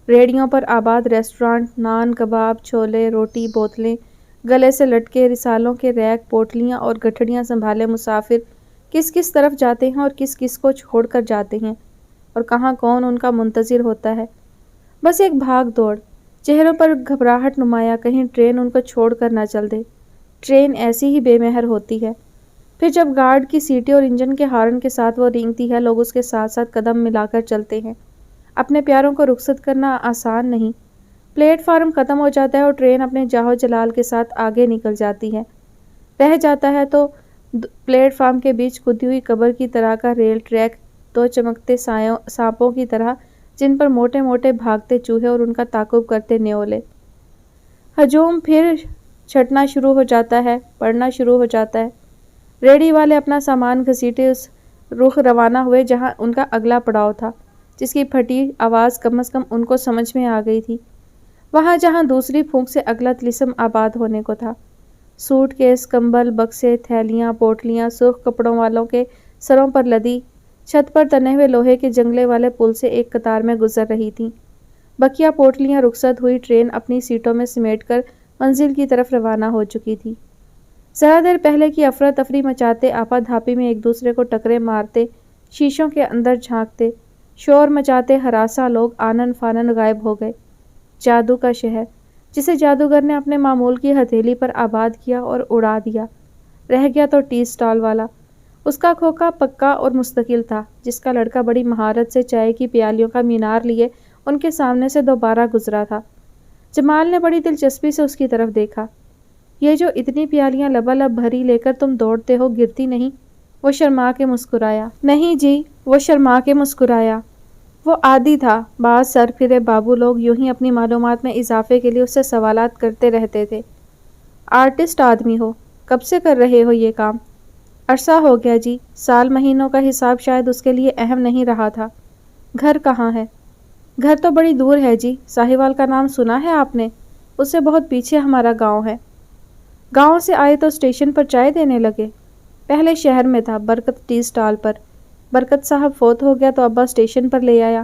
ریڑھیوں پر آباد ریسٹورانٹ، نان، کباب، چھولے، روٹی، بوتلیں، گلے سے لٹکے رسالوں کے ریک، پوٹلیاں اور گٹھڑیاں سنبھالے مسافر کس کس طرف جاتے ہیں اور کس کس کو چھوڑ کر جاتے ہیں اور کہاں کون ان کا منتظر ہوتا ہے۔ بس ایک بھاگ دوڑ، چہروں پر گھبراہٹ نمایاں، کہیں ٹرین ان کو چھوڑ کر نہ چل دے۔ ٹرین ایسی ہی بے مہر ہوتی ہے، پھر جب گارڈ کی سیٹی اور انجن کے ہارن کے ساتھ وہ رینگتی ہے، لوگ اس کے ساتھ ساتھ قدم ملا کر چلتے ہیں۔ اپنے پیاروں کو رخصت کرنا آسان نہیں۔ پلیٹ فارم ختم ہو جاتا ہے اور ٹرین اپنے جاہو جلال کے ساتھ آگے نکل جاتی ہے۔ رہ جاتا ہے تو پلیٹ فارم کے بیچ کھدی ہوئی قبر کی طرح کا ریل ٹریک، دو چمکتے سانپوں کی طرح جن پر موٹے موٹے بھاگتے چوہے اور ان کا تعاقب کرتے نیولے۔ ہجوم پھر چھٹنا شروع ہو جاتا ہے، پڑنا شروع ہو جاتا ہے۔ ریڑھی والے اپنا سامان گھسیٹے اس رخ روانہ ہوئے جہاں ان کا اگلا پڑاؤ تھا، جس کی پھٹی آواز کم از کم ان کو سمجھ میں آ گئی تھی، وہاں جہاں دوسری پھونک سے اگلا طلسم آباد ہونے کو تھا۔ سوٹ کیس، کمبل، بکسے، تھیلیاں، پوٹلیاں سرخ کپڑوں والوں کے سروں پر لدی، چھت پر تنے ہوئے لوہے کے جنگلے والے پل سے ایک قطار میں گزر رہی تھیں۔ بقیہ پوٹلیاں رخصت ہوئی، ٹرین اپنی سیٹوں میں سمیٹ کر منزل کی طرف روانہ ہو چکی تھی۔ ذرا دیر پہلے کی افراتفری مچاتے، آپا دھاپی میں ایک دوسرے کو ٹکرے مارتے، شیشوں کے اندر جھانکتے، شور مچاتے ہراساں لوگ آنن فانن غائب ہو گئے۔ جادو کا شہر، جسے جادوگر نے اپنے معمول کی ہتھیلی پر آباد کیا اور اڑا دیا، رہ گیا تو ٹی سٹال والا۔ اس کا کھوکھا پکا اور مستقل تھا، جس کا لڑکا بڑی مہارت سے چائے کی پیالیوں کا مینار لیے ان کے سامنے سے دوبارہ گزرا تھا۔ جمال نے بڑی دلچسپی سے اس کی طرف دیکھا۔ یہ جو اتنی پیالیاں لبالب بھری لے کر تم دوڑتے ہو، گرتی نہیں؟ وہ شرما کے مسکرایا۔ نہیں جی، وہ شرما کے مسکرایا۔ وہ عادی تھا، بعض سرفرے بابو لوگ یوں ہی اپنی معلومات میں اضافے کے لیے اس سے سوالات کرتے رہتے تھے۔ آرٹسٹ آدمی ہو، کب سے کر رہے ہو یہ کام؟ عرصہ ہو گیا جی، سال مہینوں کا حساب شاید اس کے لیے اہم نہیں رہا تھا۔ گھر کہاں ہے؟ گھر تو بڑی دور ہے جی، ساہیوال کا نام سنا ہے آپ نے؟ اس سے بہت پیچھے ہمارا گاؤں ہے۔ گاؤں سے آئے تو اسٹیشن پر چائے دینے لگے؟ پہلے شہر میں تھا، برکت ٹی سٹال پر۔ برکت صاحب فوت ہو گیا تو ابا اسٹیشن پر لے آیا۔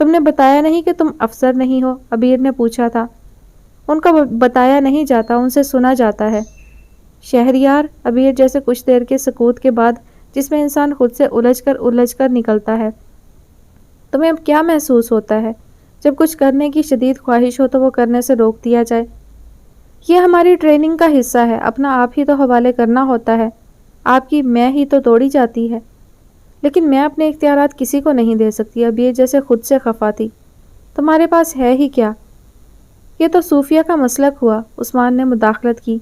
تم نے بتایا نہیں کہ تم افسر نہیں ہو؟ عبیر نے پوچھا تھا۔ ان کا بتایا نہیں جاتا، ان سے سنا جاتا ہے۔ شہریار، عبیر جیسے کچھ دیر کے سکوت کے بعد جس میں انسان خود سے الجھ کر نکلتا ہے۔ تمہیں اب کیا محسوس ہوتا ہے جب کچھ کرنے کی شدید خواہش ہو تو وہ کرنے سے روک دیا جائے؟ یہ ہماری ٹریننگ کا حصہ ہے، اپنا آپ ہی تو حوالے کرنا ہوتا ہے، آپ کی میں ہی تو توڑی جاتی ہے۔ لیکن میں اپنے اختیارات کسی کو نہیں دے سکتی، اب یہ جیسے خود سے خفا تھی۔ تمہارے پاس ہے ہی کیا؟ یہ تو صوفیہ کا مسلک ہوا، عثمان نے مداخلت کی۔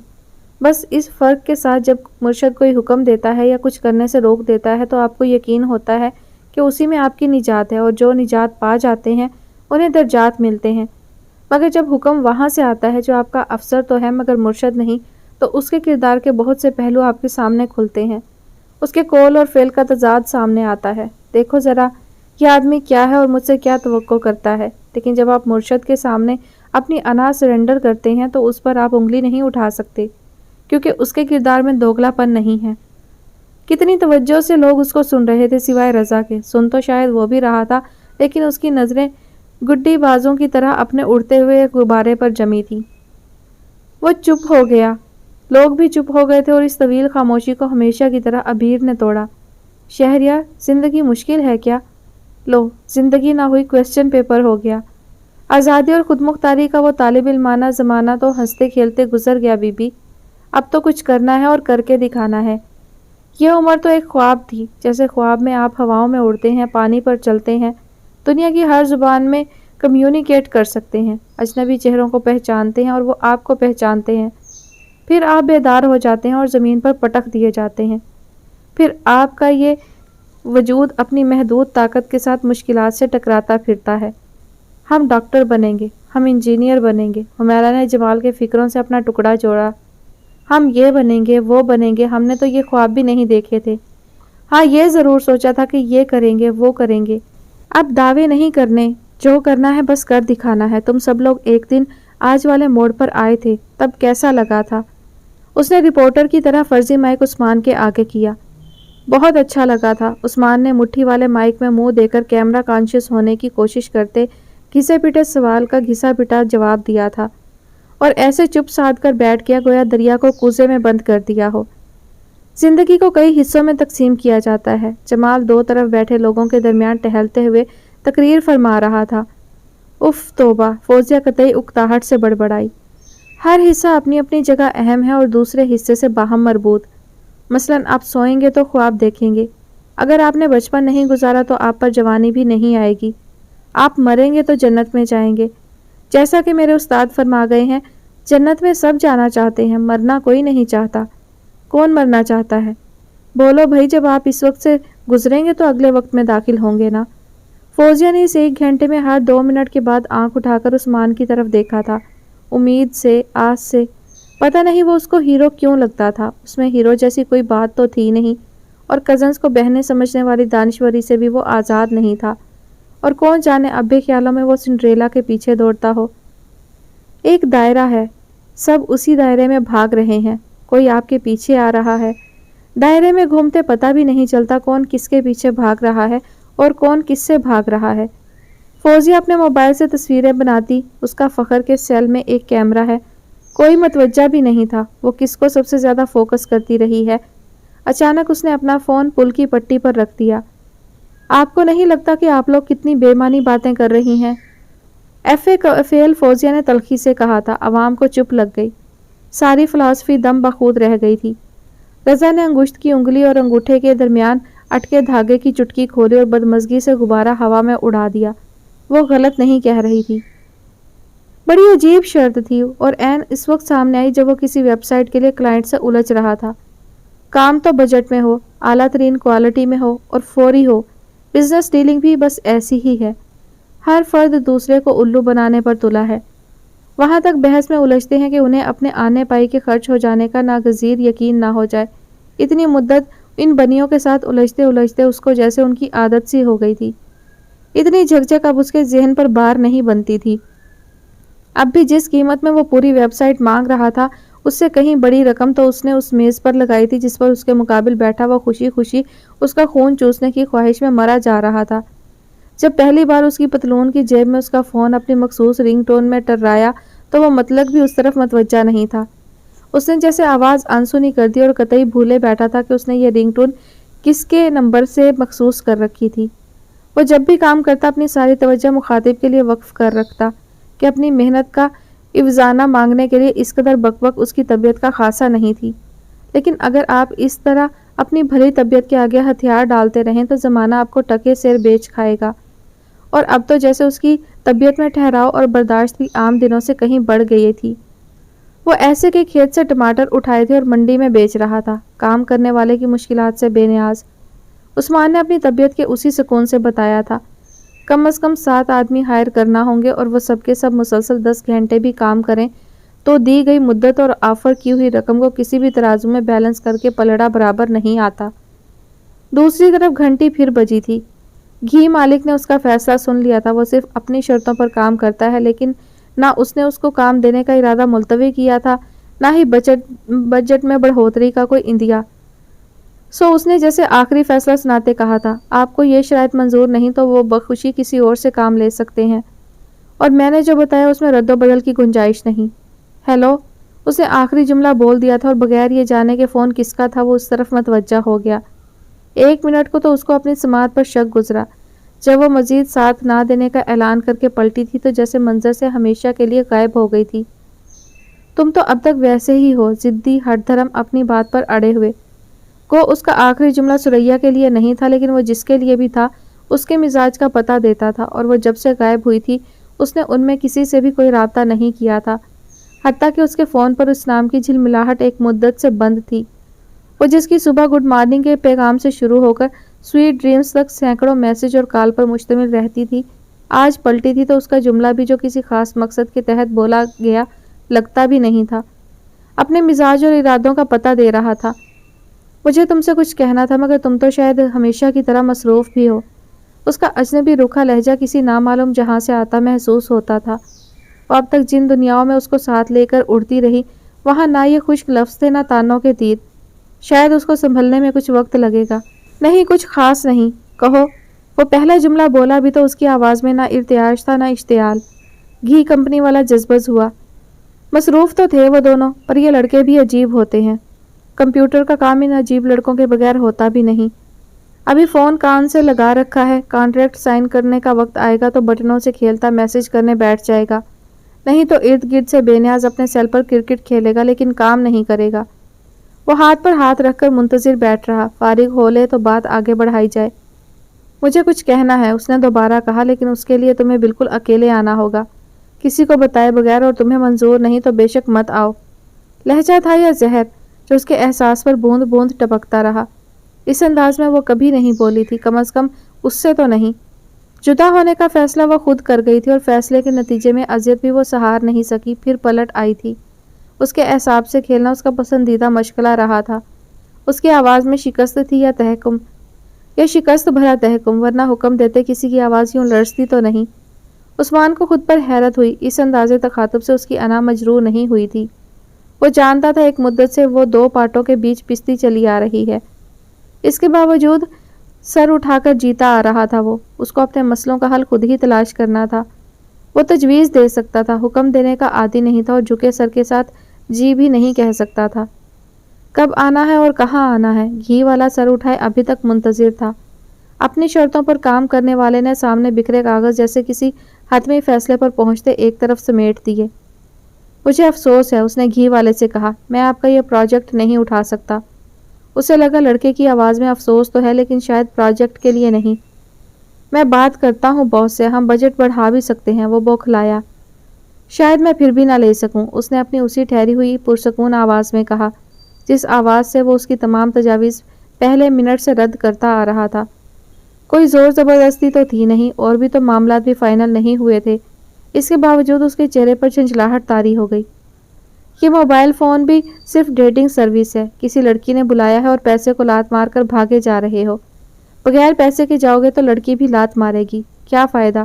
بس اس فرق کے ساتھ جب مرشد کوئی حکم دیتا ہے یا کچھ کرنے سے روک دیتا ہے تو آپ کو یقین ہوتا ہے کہ اسی میں آپ کی نجات ہے، اور جو نجات پا جاتے ہیں انہیں درجات ملتے ہیں۔ مگر جب حکم وہاں سے آتا ہے جو آپ کا افسر تو ہے مگر مرشد نہیں، تو اس کے کردار کے بہت سے پہلو آپ کے سامنے کھلتے ہیں، اس کے قول اور فعل کا تضاد سامنے آتا ہے۔ دیکھو ذرا، یہ آدمی کیا ہے اور مجھ سے کیا توقع کرتا ہے۔ لیکن جب آپ مرشد کے سامنے اپنی انا سرنڈر کرتے ہیں تو اس پر آپ انگلی نہیں اٹھا سکتے، کیونکہ اس کے کردار میں دوگلا پن نہیں ہے۔ کتنی توجہ سے لوگ اس کو سن رہے تھے سوائے رضا کے۔ سن تو شاید وہ بھی رہا تھا، لیکن اس کی نظریں گڈی بازوں کی طرح اپنے اڑتے ہوئے غبارے پر جمی تھی۔ وہ چپ ہو گیا، لوگ بھی چپ ہو گئے تھے، اور اس طویل خاموشی کو ہمیشہ کی طرح عبیر نے توڑا۔ شہریار، زندگی مشکل ہے کیا؟ لو، زندگی نہ ہوئی کوسچن پیپر ہو گیا۔ آزادی اور خود مختاری کا وہ طالب علمانہ زمانہ تو ہنستے کھیلتے گزر گیا بی بی، اب تو کچھ کرنا ہے اور کر کے دکھانا ہے۔ یہ عمر تو ایک خواب تھی، جیسے خواب میں آپ ہواؤں میں اڑتے ہیں، پانی پر چلتے ہیں، دنیا کی ہر زبان میں کمیونیکیٹ کر سکتے ہیں، اجنبی چہروں کو پہچانتے ہیں اور وہ آپ کو پہچانتے ہیں۔ پھر آپ بیدار ہو جاتے ہیں اور زمین پر پٹک دیے جاتے ہیں۔ پھر آپ کا یہ وجود اپنی محدود طاقت کے ساتھ مشکلات سے ٹکراتا پھرتا ہے۔ ہم ڈاکٹر بنیں گے، ہم انجینئر بنیں گے۔ حمیرہ نے جمال کے فکروں سے اپنا ٹکڑا جوڑا۔ ہم یہ بنیں گے، وہ بنیں گے، ہم نے تو یہ خواب بھی نہیں دیکھے تھے۔ ہاں، یہ ضرور سوچا تھا کہ یہ کریں گے، وہ کریں گے۔ اب دعوے نہیں کرنے، جو کرنا ہے بس کر دکھانا ہے۔ تم سب لوگ ایک دن آج والے موڑ پر آئے تھے، تب کیسا لگا تھا؟ اس نے رپورٹر کی طرح فرضی مائک عثمان کے آگے کیا۔ بہت اچھا لگا تھا، عثمان نے مٹھی والے مائک میں منہ دے کر کیمرہ کانشیس ہونے کی کوشش کرتے گھسے پٹے سوال کا گھسا پٹا جواب دیا تھا، اور ایسے چپ سادھ کر بیٹھ گیا گویا دریا کو کوزے میں بند کر دیا ہو۔ زندگی کو کئی حصوں میں تقسیم کیا جاتا ہے۔ جمال دو طرف بیٹھے لوگوں کے درمیان ٹہلتے ہوئے تقریر فرما رہا تھا۔ اف توبہ، فوزیہ قطعی اکتاہٹ سے بڑبڑائی۔ ہر حصہ اپنی اپنی جگہ اہم ہے اور دوسرے حصے سے باہم مربوط۔ مثلاً آپ سوئیں گے تو خواب دیکھیں گے، اگر آپ نے بچپن نہیں گزارا تو آپ پر جوانی بھی نہیں آئے گی۔ آپ مریں گے تو جنت میں جائیں گے، جیسا کہ میرے استاد فرما گئے ہیں، جنت میں سب جانا چاہتے ہیں، مرنا کوئی نہیں چاہتا۔ کون مرنا چاہتا ہے؟ بولو بھائی، جب آپ اس وقت سے گزریں گے تو اگلے وقت میں داخل ہوں گے نا؟ فوزیہ نے اس ایک گھنٹے میں ہر 2 منٹ کے بعد آنکھ اٹھا کر عثمان کی طرف دیکھا تھا، امید سے، آس سے۔ پتہ نہیں وہ اس کو ہیرو کیوں لگتا تھا، اس میں ہیرو جیسی کوئی بات تو تھی نہیں، اور کزنز کو بہنے سمجھنے والی دانشوری سے بھی وہ آزاد نہیں تھا، اور کون جانے اب بھی خیالوں میں وہ سنڈریلا کے پیچھے دوڑتا ہو۔ ایک دائرہ ہے، سب اسی دائرے میں بھاگ رہے ہیں، کوئی آپ کے پیچھے آ رہا ہے۔ دائرے میں گھومتے پتہ بھی نہیں چلتا کون کس کے پیچھے بھاگ رہا ہے اور کون کس سے بھاگ رہا ہے۔ فوزیہ اپنے موبائل سے تصویریں بناتی، اس کا فخر کے سیل میں ایک کیمرہ ہے، کوئی متوجہ بھی نہیں تھا وہ کس کو سب سے زیادہ فوکس کرتی رہی ہے۔ اچانک اس نے اپنا فون پل کی پٹی پر رکھ دیا۔ آپ کو نہیں لگتا کہ آپ لوگ کتنی بے معنی باتیں کر رہی ہیں؟ ایف اے فیل، فوزیہ نے تلخی سے کہا تھا۔ عوام کو چپ لگ گئی، ساری فلاسفی دم بخود رہ گئی تھی۔ رضا نے انگشت کی انگلی اور انگوٹھے کے درمیان اٹکے دھاگے کی چٹکی کھولی اور بدمزگی سے غبارہ ہوا میں اڑا دیا۔ وہ غلط نہیں کہہ رہی تھی، بڑی عجیب شرط تھی، اور عین اس وقت سامنے آئی جب وہ کسی ویب سائٹ کے لیے کلائنٹ سے الجھ رہا تھا۔ کام تو بجٹ میں ہو، اعلیٰ ترین کوالٹی میں ہو اور فوری ہو۔ بزنس ڈیلنگ بھی بس ایسی ہی ہے، ہر فرد دوسرے کو الو بنانے پر تلا ہے۔ وہاں تک بحث میں الجھتے ہیں کہ انہیں اپنے آنے پائی کے خرچ ہو جانے کا ناگزیر یقین نہ ہو جائے۔ اتنی مدت ان بنیوں کے ساتھ الجھتے الجھتے اس کو جیسے ان کی عادت سی ہو گئی تھی۔ اتنی جھکجھک اب اس کے ذہن پر بار نہیں بنتی تھی۔ اب بھی جس قیمت میں وہ پوری ویب سائٹ مانگ رہا تھا، اس سے کہیں بڑی رقم تو اس نے اس میز پر لگائی تھی جس پر اس کے مقابل بیٹھا وہ خوشی خوشی اس کا خون چوسنے کی خواہش میں مرا جا رہا تھا۔ جب پہلی بار اس کی پتلون کی جیب میں اس کا فون اپنی مخصوص رنگ ٹون میں ٹررایا تو وہ مطلق بھی اس طرف متوجہ نہیں تھا۔ اس نے جیسے آواز انسنی کر دی اور قطعی بھولے بیٹھا تھا کہ اس نے یہ رنگ ٹون کس کے نمبر سے مخصوص کر رکھی تھی۔ وہ جب بھی کام کرتا اپنی ساری توجہ مخاطب کے لیے وقف کر رکھتا کہ اپنی محنت کا عوضانہ مانگنے کے لیے اس قدر بک بک اس کی طبیعت کا خاصا نہیں تھی۔ لیکن اگر آپ اس طرح اپنی بھلی طبیعت کے آگے ہتھیار ڈالتے رہیں تو زمانہ آپ کو ٹکے سیر بیچ کھائے گا۔ اور اب تو جیسے اس کی طبیعت میں ٹھہراؤ اور برداشت بھی عام دنوں سے کہیں بڑھ گئی تھی۔ وہ ایسے کہ کھیت سے ٹماٹر اٹھائے تھے اور منڈی میں بیچ رہا تھا، کام کرنے والے کی مشکلات سے بے نیاز۔ عثمان نے اپنی طبیعت کے اسی سکون سے بتایا تھا، کم از کم 7 آدمی ہائر کرنا ہوں گے اور وہ سب کے سب مسلسل 10 گھنٹے بھی کام کریں تو دی گئی مدت اور آفر کی ہوئی رقم کو کسی بھی ترازو میں بیلنس کر کے پلڑا برابر نہیں آتا۔ دوسری طرف گھنٹی پھر بجی تھی۔ گھی مالک نے اس کا فیصلہ سن لیا تھا۔ وہ صرف اپنی شرطوں پر کام کرتا ہے، لیکن نہ اس نے اس کو کام دینے کا ارادہ ملتوی کیا تھا، نہ ہی بجٹ میں بڑھوتری کا کوئی اندیا۔ سو اس نے جیسے آخری فیصلہ سناتے کہا تھا، آپ کو یہ شرائط منظور نہیں تو وہ بخوشی کسی اور سے کام لے سکتے ہیں، اور میں نے جو بتایا اس میں رد و بدل کی گنجائش نہیں۔ ہیلو، اس نے آخری جملہ بول دیا تھا اور بغیر یہ جانے کہ فون کس کا تھا وہ اس طرف متوجہ ہو گیا۔ 1 منٹ کو تو اس کو اپنی سماعت پر شک گزرا۔ جب وہ مزید ساتھ نہ دینے کا اعلان کر کے پلٹی تھی تو جیسے منظر سے ہمیشہ کے لیے غائب ہو گئی تھی۔ تم تو اب تک ویسے ہی ہو، ضدی، ہٹ دھرم، اپنی بات پر اڑے ہوئے۔ کو اس کا آخری جملہ سریا کے لیے نہیں تھا، لیکن وہ جس کے لیے بھی تھا اس کے مزاج کا پتہ دیتا تھا، اور وہ جب سے غائب ہوئی تھی اس نے ان میں کسی سے بھی کوئی رابطہ نہیں کیا تھا، حتیٰ کہ اس کے فون پر اس نام کی جھلملاہٹ ایک مدت سے بند تھی۔ وہ جس کی صبح گڈ مارننگ کے پیغام سے شروع ہو کر سویٹ ڈریمز تک سینکڑوں میسج اور کال پر مشتمل رہتی تھی، آج پلٹی تھی تو اس کا جملہ بھی جو کسی خاص مقصد کے تحت بولا گیا لگتا بھی نہیں تھا، اپنے مزاج اور ارادوں کا پتہ دے رہا تھا۔ مجھے تم سے کچھ کہنا تھا مگر تم تو شاید ہمیشہ کی طرح مصروف بھی ہو۔ اس کا اجنبی رکھا لہجہ کسی نامعلوم جہاں سے آتا محسوس ہوتا تھا۔ وہ اب تک جن دنیاؤں میں اس کو ساتھ لے کر اڑتی رہی وہاں نہ یہ خشک لفظ تھے نہ تانوں کے تیر۔ شاید اس کو سنبھلنے میں کچھ وقت لگے گا۔ نہیں، کچھ خاص نہیں، کہو۔ وہ پہلا جملہ بولا بھی تو اس کی آواز میں نہ ارتعاش تھا نہ اشتعال۔ گھی کمپنی والا جذبز ہوا۔ مصروف تو تھے وہ دونوں، پر یہ لڑکے بھی عجیب ہوتے ہیں۔ کمپیوٹر کا کام ان عجیب لڑکوں کے بغیر ہوتا بھی نہیں۔ ابھی فون کان سے لگا رکھا ہے، کانٹریکٹ سائن کرنے کا وقت آئے گا تو بٹنوں سے کھیلتا میسج کرنے بیٹھ جائے گا، نہیں تو ارد گرد سے بے نیاز اپنے سیل پر کرکٹ کھیلے گا، لیکن کام نہیں کرے گا۔ وہ ہاتھ پر ہاتھ رکھ کر منتظر بیٹھ رہا، فارغ ہو لے تو بات آگے بڑھائی جائے۔ مجھے کچھ کہنا ہے، اس نے دوبارہ کہا، لیکن اس کے لیے تمہیں بالکل اکیلے آنا ہوگا، کسی کو بتائے بغیر، اور تمہیں منظور نہیں تو بے شک مت آؤ۔ لہجہ تھا یا زہر جو اس کے احساس پر بوند بوند ٹپکتا رہا۔ اس انداز میں وہ کبھی نہیں بولی تھی، کم از کم اس سے تو نہیں۔ جدا ہونے کا فیصلہ وہ خود کر گئی تھی اور فیصلے کے نتیجے میں اذیت بھی وہ سہار نہیں سکی، پھر پلٹ آئی تھی۔ اس کے اعصاب سے کھیلنا اس کا پسندیدہ مشغلہ رہا تھا۔ اس کی آواز میں شکست تھی یا تحکم، یا شکست بھرا تحکم، ورنہ حکم دیتے کسی کی آواز یوں لرزتی تو نہیں۔ عثمان کو خود پر حیرت ہوئی، اس انداز تخاطب سے اس کی انا مجروح نہیں ہوئی تھی۔ وہ جانتا تھا ایک مدت سے وہ 2 پارٹوں کے بیچ پستی چلی آ رہی ہے۔ اس کے باوجود سر اٹھا کر جیتا آ رہا تھا وہ، اس کو اپنے مسئلوں کا حل خود ہی تلاش کرنا تھا۔ وہ تجویز دے سکتا تھا، حکم دینے کا عادی نہیں تھا، اور جھکے سر کے ساتھ جی بھی نہیں کہہ سکتا تھا۔ کب آنا ہے اور کہاں آنا ہے؟ گھی والا سر اٹھائے ابھی تک منتظر تھا۔ اپنی شرطوں پر کام کرنے والے نے سامنے بکھرے کاغذ جیسے کسی حتمی فیصلے پر پہنچتے ایک طرف سمیٹ دیے۔ مجھے افسوس ہے، اس نے گھی والے سے کہا، میں آپ کا یہ پروجیکٹ نہیں اٹھا سکتا۔ اسے لگا لڑکے کی آواز میں افسوس تو ہے، لیکن شاید پروجیکٹ کے لیے نہیں۔ میں بات کرتا ہوں باس سے، ہم بجٹ بڑھا بھی سکتے ہیں، وہ بوکھلایا۔ شاید میں پھر بھی نہ لے سکوں، اس نے اپنی اسی ٹھہری ہوئی پرسکون آواز میں کہا، جس آواز سے وہ اس کی تمام تجاویز پہلے منٹ سے رد کرتا آ رہا تھا۔ کوئی زور زبردستی تو تھی نہیں، اور بھی تو معاملات بھی فائنل نہیں ہوئے تھے۔ اس کے باوجود اس کے چہرے پر جھنجھلاہٹ طاری ہو گئی۔ یہ موبائل فون بھی صرف ڈیٹنگ سروس ہے، کسی لڑکی نے بلایا ہے اور پیسے کو لات مار کر بھاگے جا رہے ہو۔ بغیر پیسے کے جاؤ گے تو لڑکی بھی لات مارے گی، کیا فائدہ؟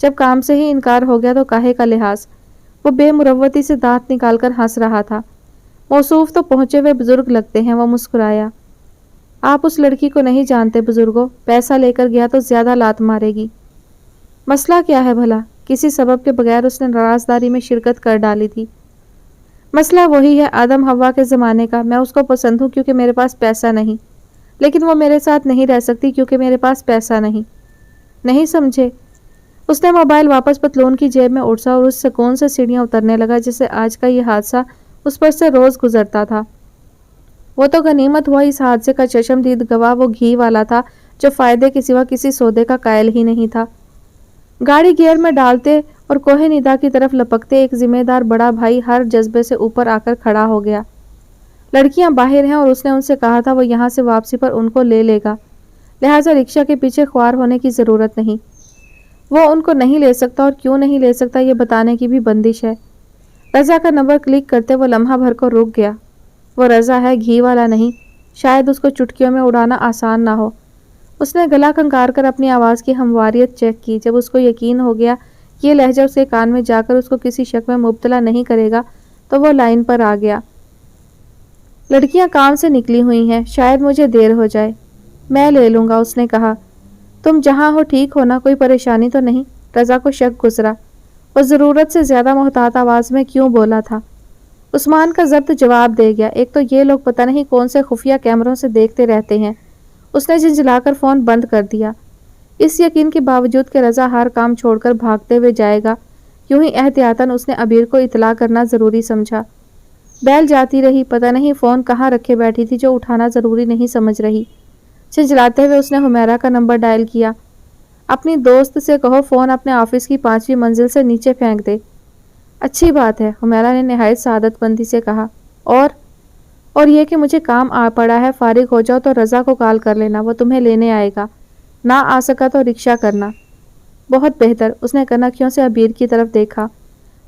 جب کام سے ہی انکار ہو گیا تو کاہے کا لحاظ؟ وہ بے مروتی سے دانت نکال کر ہنس رہا تھا۔ موصوف تو پہنچے ہوئے بزرگ لگتے ہیں، وہ مسکرایا۔ آپ اس لڑکی کو نہیں جانتے بزرگوں، پیسہ لے کر گیا تو زیادہ لات مارے گی۔ مسئلہ کیا ہے بھلا؟ کسی سبب کے بغیر اس نے رازداری میں شرکت کر ڈالی تھی۔ مسئلہ وہی ہے آدم حوا کے زمانے کا، میں اس کو پسند ہوں کیونکہ میرے پاس پیسہ نہیں، لیکن وہ میرے ساتھ نہیں رہ سکتی کیونکہ میرے پاس پیسہ نہیں۔ نہیں سمجھے؟ اس نے موبائل واپس پتلون کی جیب میں اٹھا اور اس سکون سے سیڑھیاں اترنے لگا جسے آج کا یہ حادثہ اس پر سے روز گزرتا تھا۔ وہ تو غنیمت ہوا اس حادثے کا چشم دید گواہ وہ گھی والا تھا جو فائدے کے سوا کسی سودے کا قائل ہی نہیں تھا۔ گاڑی گیئر میں ڈالتے اور کوہ ندا کی طرف لپکتے ایک ذمہ دار بڑا بھائی ہر جذبے سے اوپر آ کر کھڑا ہو گیا۔ لڑکیاں باہر ہیں اور اس نے ان سے کہا تھا وہ یہاں سے واپسی پر ان کو لے گا، لہٰذا رکشہ کے پیچھے خوار ہونے کی ضرورت نہیں۔ وہ ان کو نہیں لے سکتا اور کیوں نہیں لے سکتا یہ بتانے کی بھی بندش ہے۔ رضا کا نمبر کلک کرتے وہ لمحہ بھر کو رک گیا۔ وہ رضا ہے، گھی والا نہیں۔ شاید اس کو چٹکیوں میں اڑانا آسان نہ ہو۔ اس نے گلا کھنگار کر اپنی آواز کی ہمواریت چیک کی۔ جب اس کو یقین ہو گیا کہ یہ لہجہ اس کے کان میں جا کر اس کو کسی شک میں مبتلا نہیں کرے گا تو وہ لائن پر آ گیا۔ لڑکیاں کام سے نکلی ہوئی ہیں، شاید مجھے دیر ہو جائے۔ میں لے لوں گا، اس نے کہا۔ تم جہاں ہو ٹھیک ہو نا، کوئی پریشانی تو نہیں؟ رضا کو شک گزرا۔ وہ ضرورت سے زیادہ محتاط آواز میں کیوں بولا تھا؟ عثمان کا ضبط جواب دے گیا، ایک تو یہ لوگ پتہ نہیں کون سے خفیہ کیمروں سے دیکھتے رہتے ہیں۔ اس نے جھنجھلا کر فون بند کر دیا، اس یقین کے باوجود کہ رضا ہر کام چھوڑ کر بھاگتے ہوئے جائے گا۔ یوں ہی احتیاطاً اس نے عبیر کو اطلاع کرنا ضروری سمجھا۔ بیل جاتی رہی، پتہ نہیں فون کہاں رکھے بیٹھی تھی جو اٹھانا ضروری نہیں سمجھ رہی۔ جھنجھلاتے ہوئے اس نے حمیرہ کا نمبر ڈائل کیا۔ اپنی دوست سے کہو فون اپنے آفس کی 5ویں منزل سے نیچے پھینک دے۔ اچھی بات ہے، حمیرہ نے نہایت سعادت مندی سے کہا۔ اور یہ کہ مجھے کام آ پڑا ہے، فارغ ہو جاؤ تو رضا کو کال کر لینا، وہ تمہیں لینے آئے گا۔ نہ آ سکا تو رکشہ کرنا۔ بہت بہتر، اس نے کنکھیوں سے عبیر کی طرف دیکھا۔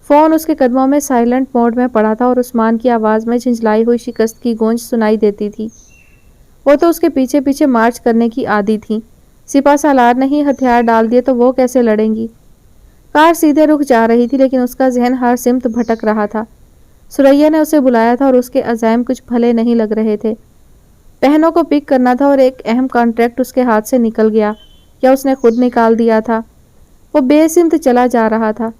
فون اس کے قدموں میں سائلنٹ موڈ میں پڑا تھا اور عثمان کی آواز میں جھنجھلائی ہوئی شکست کی گونج سنائی دیتی تھی۔ وہ تو اس کے پیچھے پیچھے مارچ کرنے کی عادی تھی۔ سپہ سالار نے ہی ہتھیار ڈال دیے تو وہ کیسے لڑیں گی؟ کار سیدھے رخ جا رہی تھی لیکن اس کا ذہن ہر سمت بھٹک رہا تھا۔ سریا نے اسے بلایا تھا اور اس کے عزائم کچھ بھلے نہیں لگ رہے تھے۔ بہنوں کو پک کرنا تھا اور ایک اہم کانٹریکٹ اس کے ہاتھ سے نکل گیا، یا اس نے خود نکال دیا تھا۔ وہ بے سمت چلا جا رہا تھا۔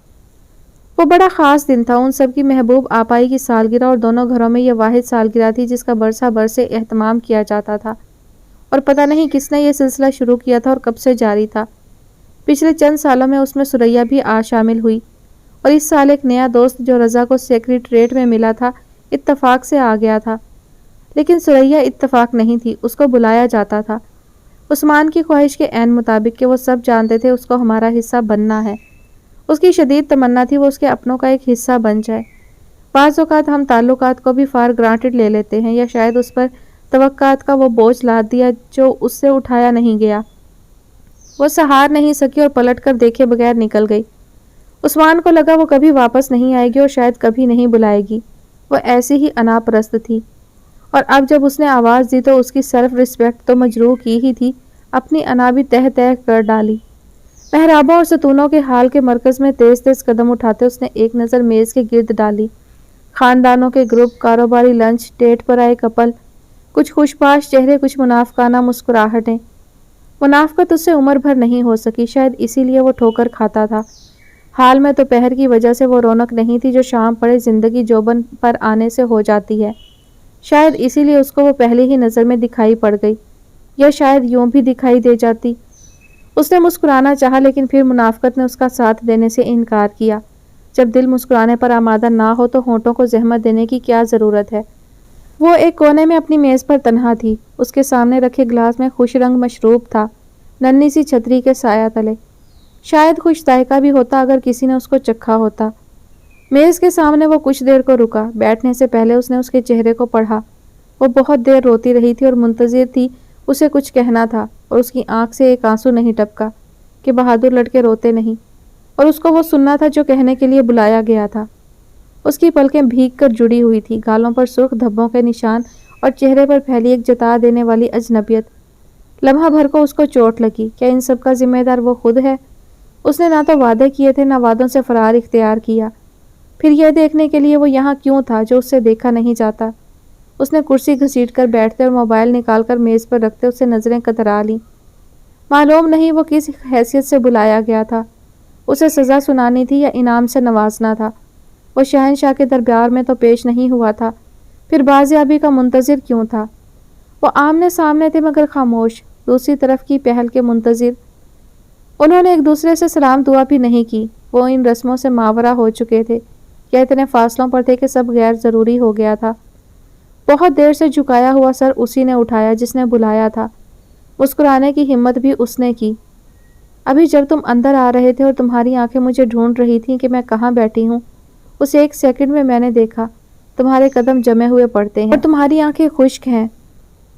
وہ بڑا خاص دن تھا، ان سب کی محبوب آپائی کی سالگرہ، اور دونوں گھروں میں یہ واحد سالگرہ تھی جس کا برسہ برسے اہتمام کیا جاتا تھا، اور پتہ نہیں کس نے یہ سلسلہ شروع کیا تھا اور کب سے جاری تھا۔ پچھلے چند سالوں میں اس میں سریا بھی شامل ہوئی، اور اس سال ایک نیا دوست جو رضا کو سیکریٹریٹ میں ملا تھا اتفاق سے آ گیا تھا۔ لیکن سریا اتفاق نہیں تھی، اس کو بلایا جاتا تھا، عثمان کی خواہش کے عین مطابق کہ وہ سب جانتے تھے اس کو ہمارا حصہ بننا ہے۔ اس کی شدید تمنا تھی وہ اس کے اپنوں کا ایک حصہ بن جائے۔ بعض اوقات ہم تعلقات کو بھی فار گرانٹڈ لے لیتے ہیں، یا شاید اس پر توقعات کا وہ بوجھ لاد دیا جو اس سے اٹھایا نہیں گیا۔ وہ سہار نہیں سکی اور پلٹ کر دیکھے بغیر نکل گئی۔ عثمان کو لگا وہ کبھی واپس نہیں آئے گی اور شاید کبھی نہیں بلائے گی۔ وہ ایسی ہی انا پرست تھی، اور اب جب اس نے آواز دی تو اس کی سیلف ریسپیکٹ تو مجروح کی ہی تھی، اپنی انا بھی تہ تہ کر ڈالی۔ محرابوں اور ستونوں کے حال کے مرکز میں تیز تیز قدم اٹھاتے اس نے ایک نظر میز کے گرد ڈالی۔ خاندانوں کے گروپ، کاروباری لنچ، ڈیٹ پر آئے کپل، کچھ خوشباش چہرے، کچھ منافقانہ مسکراہٹیں۔ منافقت اس سے عمر بھر نہیں ہو سکی، شاید اسی لیے وہ ٹھوکر کھاتا تھا۔ حال میں دوپہر کی وجہ سے وہ رونق نہیں تھی جو شام پڑے زندگی جوبن پر آنے سے ہو جاتی ہے۔ شاید اسی لیے اس کو وہ پہلی ہی نظر میں دکھائی پڑ گئی، یا شاید یوں بھی دکھائی دے جاتی۔ اس نے مسکرانا چاہا لیکن پھر منافقت نے اس کا ساتھ دینے سے انکار کیا۔ جب دل مسکرانے پر آمادہ نہ ہو تو ہونٹوں کو زحمت دینے کی کیا ضرورت ہے؟ وہ ایک کونے میں اپنی میز پر تنہا تھی، اس کے سامنے رکھے گلاس میں خوش رنگ مشروب تھا، ننھی سی چھتری کے سایہ تلے۔ شاید خوش ذائقہ بھی ہوتا اگر کسی نے اس کو چکھا ہوتا۔ میز کے سامنے وہ کچھ دیر کو رکا، بیٹھنے سے پہلے اس نے اس کے چہرے کو پڑھا۔ وہ بہت دیر روتی رہی تھی اور منتظر تھی اسے کچھ کہنا تھا، اور اس کی آنکھ سے ایک آنسو نہیں ٹپکا کہ بہادر لڑکے روتے نہیں، اور اس کو وہ سننا تھا جو کہنے کے لیے بلایا گیا تھا۔ اس کی پلکیں بھیگ کر جڑی ہوئی تھی، گالوں پر سرخ دھبوں کے نشان اور چہرے پر پھیلی ایک جتا دینے والی اجنبیت۔ لمحہ بھر کو اس کو چوٹ لگی، کیا ان سب کا ذمہ دار وہ خود ہے؟ اس نے نہ تو وعدے کیے تھے، نہ وعدوں سے فرار اختیار کیا۔ پھر یہ دیکھنے کے لیے وہ یہاں کیوں تھا جو اس سے دیکھا نہیں جاتا؟ اس نے کرسی گھسیٹ کر بیٹھتے اور موبائل نکال کر میز پر رکھتے اس سے نظریں کترا لیں۔ معلوم نہیں وہ کس حیثیت سے بلایا گیا تھا، اسے سزا سنانی تھی یا انعام سے نوازنا تھا؟ وہ شہنشاہ کے دربار میں تو پیش نہیں ہوا تھا، پھر بازیابی کا منتظر کیوں تھا؟ وہ آمنے سامنے تھے مگر خاموش، دوسری طرف کی پہل کے منتظر۔ انہوں نے ایک دوسرے سے سلام دعا بھی نہیں کی۔ وہ ان رسموں سے ماورا ہو چکے تھے یا اتنے فاصلوں پر تھے کہ سب غیر ضروری ہو گیا تھا۔ بہت دیر سے جھکایا ہوا سر اسی نے اٹھایا جس نے بلایا تھا، مسکرانے کی ہمت بھی اس نے کی۔ ابھی جب تم اندر آ رہے تھے اور تمہاری آنکھیں مجھے ڈھونڈ رہی تھیں کہ میں کہاں بیٹھی ہوں، اس ایک سیکنڈ میں نے دیکھا تمہارے قدم جمے ہوئے پڑتے ہیں اور تمہاری آنکھیں خشک ہیں،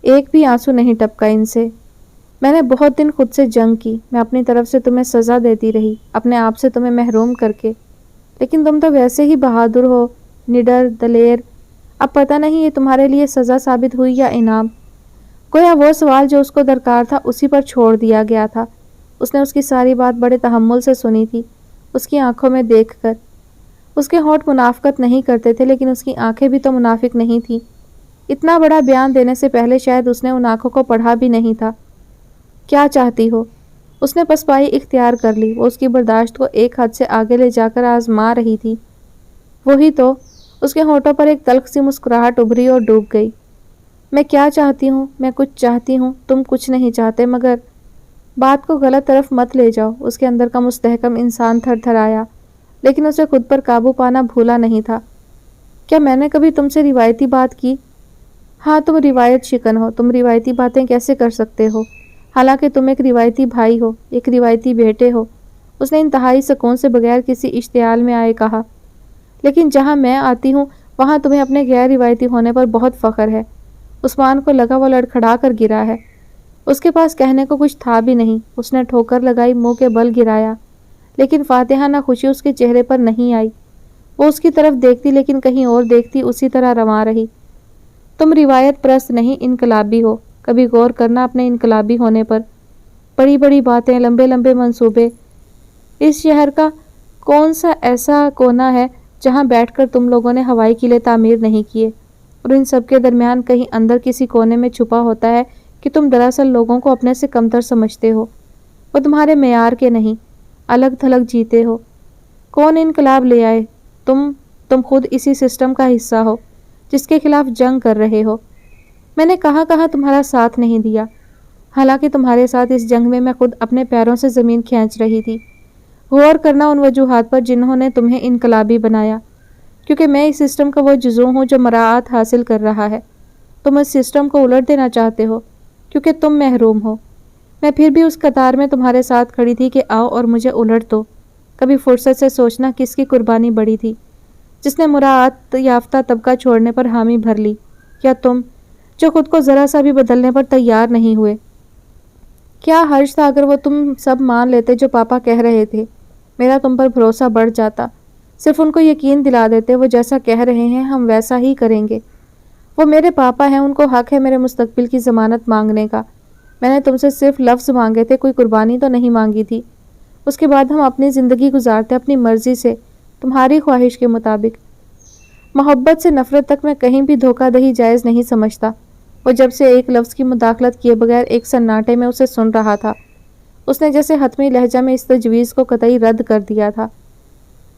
ایک بھی آنسو نہیں ٹپکا ان سے۔ میں نے بہت دن خود سے جنگ کی، میں اپنی طرف سے تمہیں سزا دیتی رہی، اپنے آپ سے تمہیں محروم کر کے، لیکن تم تو ویسے ہی بہادر ہو، نڈر، دلیر۔ اب پتہ نہیں یہ تمہارے لیے سزا ثابت ہوئی یا انعام۔ گویا وہ سوال جو اس کو درکار تھا اسی پر چھوڑ دیا گیا تھا۔ اس نے اس کی ساری بات بڑے تحمل سے سنی تھی، اس کی آنکھوں میں دیکھ کر۔ اس کے ہونٹ منافقت نہیں کرتے تھے لیکن اس کی آنکھیں بھی تو منافق نہیں تھیں۔ اتنا بڑا بیان دینے سے پہلے شاید اس نے ان آنکھوں کو پڑھا بھی نہیں تھا۔ کیا چاہتی ہو؟ اس نے پسپائی اختیار کر لی۔ وہ اس کی برداشت کو ایک حد سے آگے لے جا کر آزما رہی تھی۔ وہی تو۔ اس کے ہونٹوں پر ایک تلخ سی مسکراہٹ ابھری اور ڈوب گئی۔ میں کیا چاہتی ہوں؟ میں کچھ چاہتی ہوں، تم کچھ نہیں چاہتے، مگر بات کو غلط طرف مت لے جاؤ۔ اس کے اندر کا مستحکم انسان تھر تھر آیا، لیکن اسے خود پر قابو پانا بھولا نہیں تھا۔ کیا میں نے کبھی تم سے روایتی بات کی؟ ہاں، تم روایت شکن ہو، تم روایتی باتیں کیسے کر سکتے ہو؟ حالانکہ تم ایک روایتی بھائی ہو، ایک روایتی بیٹے ہو، اس نے انتہائی سکون سے بغیر کسی اشتعال میں آئے کہا۔ لیکن جہاں میں آتی ہوں وہاں تمہیں اپنے غیر روایتی ہونے پر بہت فخر ہے۔ عثمان کو لگا وہ لڑکھڑا کر گرا ہے۔ اس کے پاس کہنے کو کچھ تھا بھی نہیں۔ اس نے ٹھوکر لگائی، منہ کے بل گرایا، لیکن فاتحانہ خوشی اس کے چہرے پر نہیں آئی۔ وہ اس کی طرف دیکھتی لیکن کہیں اور دیکھتی اسی طرح رواں رہی۔ تم روایت پرست نہیں، انقلابی ہو۔ کبھی غور کرنا اپنے انقلابی ہونے پر۔ بڑی بڑی باتیں، لمبے لمبے منصوبے۔ اس شہر کا کون سا ایسا کونا ہے جہاں بیٹھ کر تم لوگوں نے ہوائی قلعے تعمیر نہیں کیے؟ اور ان سب کے درمیان کہیں اندر کسی کونے میں چھپا ہوتا ہے کہ تم دراصل لوگوں کو اپنے سے کمتر سمجھتے ہو۔ وہ تمہارے معیار کے نہیں، الگ تھلگ جیتے ہو۔ کون انقلاب لے آئے؟ تم خود اسی سسٹم کا حصہ ہو جس کے خلاف جنگ کر رہے ہو۔ میں نے کہاں تمہارا ساتھ نہیں دیا، حالانکہ تمہارے ساتھ اس جنگ میں خود اپنے پیروں سے زمین کھینچ رہی تھی۔ غور کرنا ان وجوہات پر جنہوں نے تمہیں انقلابی بنایا، کیونکہ میں اس سسٹم کا وہ جزو ہوں جو مراعات حاصل کر رہا ہے۔ تم اس سسٹم کو الٹ دینا چاہتے ہو کیونکہ تم محروم ہو۔ میں پھر بھی اس قطار میں تمہارے ساتھ کھڑی تھی کہ آؤ اور مجھے الٹ دو۔ کبھی فرصت سے سوچنا کس کی قربانی بڑی تھی، جس نے مراعات یافتہ طبقہ چھوڑنے پر حامی بھر لی، یا تم جو خود کو ذرا سا بھی بدلنے پر تیار نہیں ہوئے؟ کیا حرج تھا اگر وہ تم سب مان لیتے جو پاپا کہہ رہے تھے؟ میرا تم پر بھروسہ بڑھ جاتا۔ صرف ان کو یقین دلا دیتے وہ جیسا کہہ رہے ہیں ہم ویسا ہی کریں گے۔ وہ میرے پاپا ہیں، ان کو حق ہے میرے مستقبل کی ضمانت مانگنے کا۔ میں نے تم سے صرف لفظ مانگے تھے، کوئی قربانی تو نہیں مانگی تھی۔ اس کے بعد ہم اپنی زندگی گزارتے اپنی مرضی سے، تمہاری خواہش کے مطابق۔ محبت سے نفرت تک میں کہیں بھی دھوکہ دہی جائز نہیں سمجھتا۔ وہ جب سے ایک لفظ کی مداخلت کیے بغیر ایک سناٹے میں اسے سن رہا تھا۔ اس نے جیسے حتمی لہجہ میں اس تجویز کو قطعی رد کر دیا تھا۔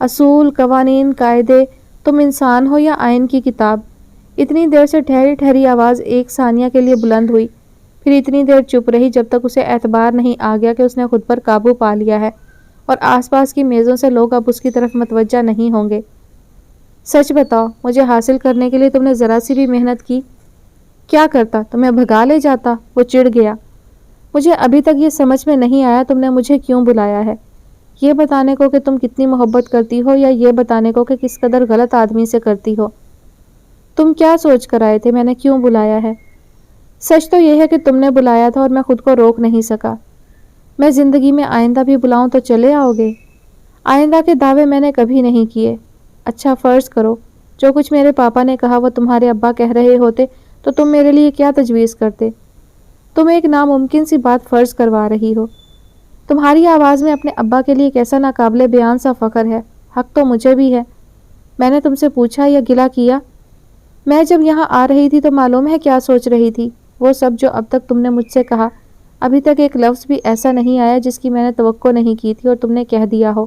اصول، قوانین، قاعدے، تم انسان ہو یا آئین کی کتاب؟ اتنی دیر سے ٹھہری ٹھہری آواز ایک ثانیہ کے لیے بلند ہوئی، پھر اتنی دیر چپ رہی جب تک اسے اعتبار نہیں آ گیا کہ اس نے خود پر قابو پا لیا ہے اور آس پاس کی میزوں سے لوگ اب اس کی طرف متوجہ نہیں ہوں گے۔ سچ بتاؤ، مجھے حاصل کرنے کے لیے تم نے ذرا سی بھی محنت کی؟ کیا کرتا؟ تمہیں بھگا لے جاتا۔ وہ چڑ گیا۔ مجھے ابھی تک یہ سمجھ میں نہیں آیا تم نے مجھے کیوں بلایا ہے، یہ بتانے کو کہ تم کتنی محبت کرتی ہو یا یہ بتانے کو کہ کس قدر غلط آدمی سے کرتی ہو؟ تم کیا سوچ کر آئے تھے میں نے کیوں بلایا ہے؟ سچ تو یہ ہے کہ تم نے بلایا تھا اور میں خود کو روک نہیں سکا۔ میں زندگی میں آئندہ بھی بلاؤں تو چلے آؤ گے؟ آئندہ کے دعوے میں نے کبھی نہیں کیے۔ اچھا فرض کرو جو کچھ میرے پاپا نے کہا وہ تمہارے ابا کہہ رہے ہوتے تو تم میرے لیے کیا تجویز کرتے؟ تم ایک ناممکن سی بات فرض کروا رہی ہو۔ تمہاری آواز میں اپنے ابا کے لیے کیسا ناقابل بیان سا فخر ہے۔ حق تو مجھے بھی ہے۔ میں نے تم سے پوچھا یا گلہ کیا؟ میں جب یہاں آ رہی تھی تو معلوم ہے کیا سوچ رہی تھی؟ وہ سب جو اب تک تم نے مجھ سے کہا، ابھی تک ایک لفظ بھی ایسا نہیں آیا جس کی میں نے توقع نہیں کی تھی اور تم نے کہہ دیا ہو۔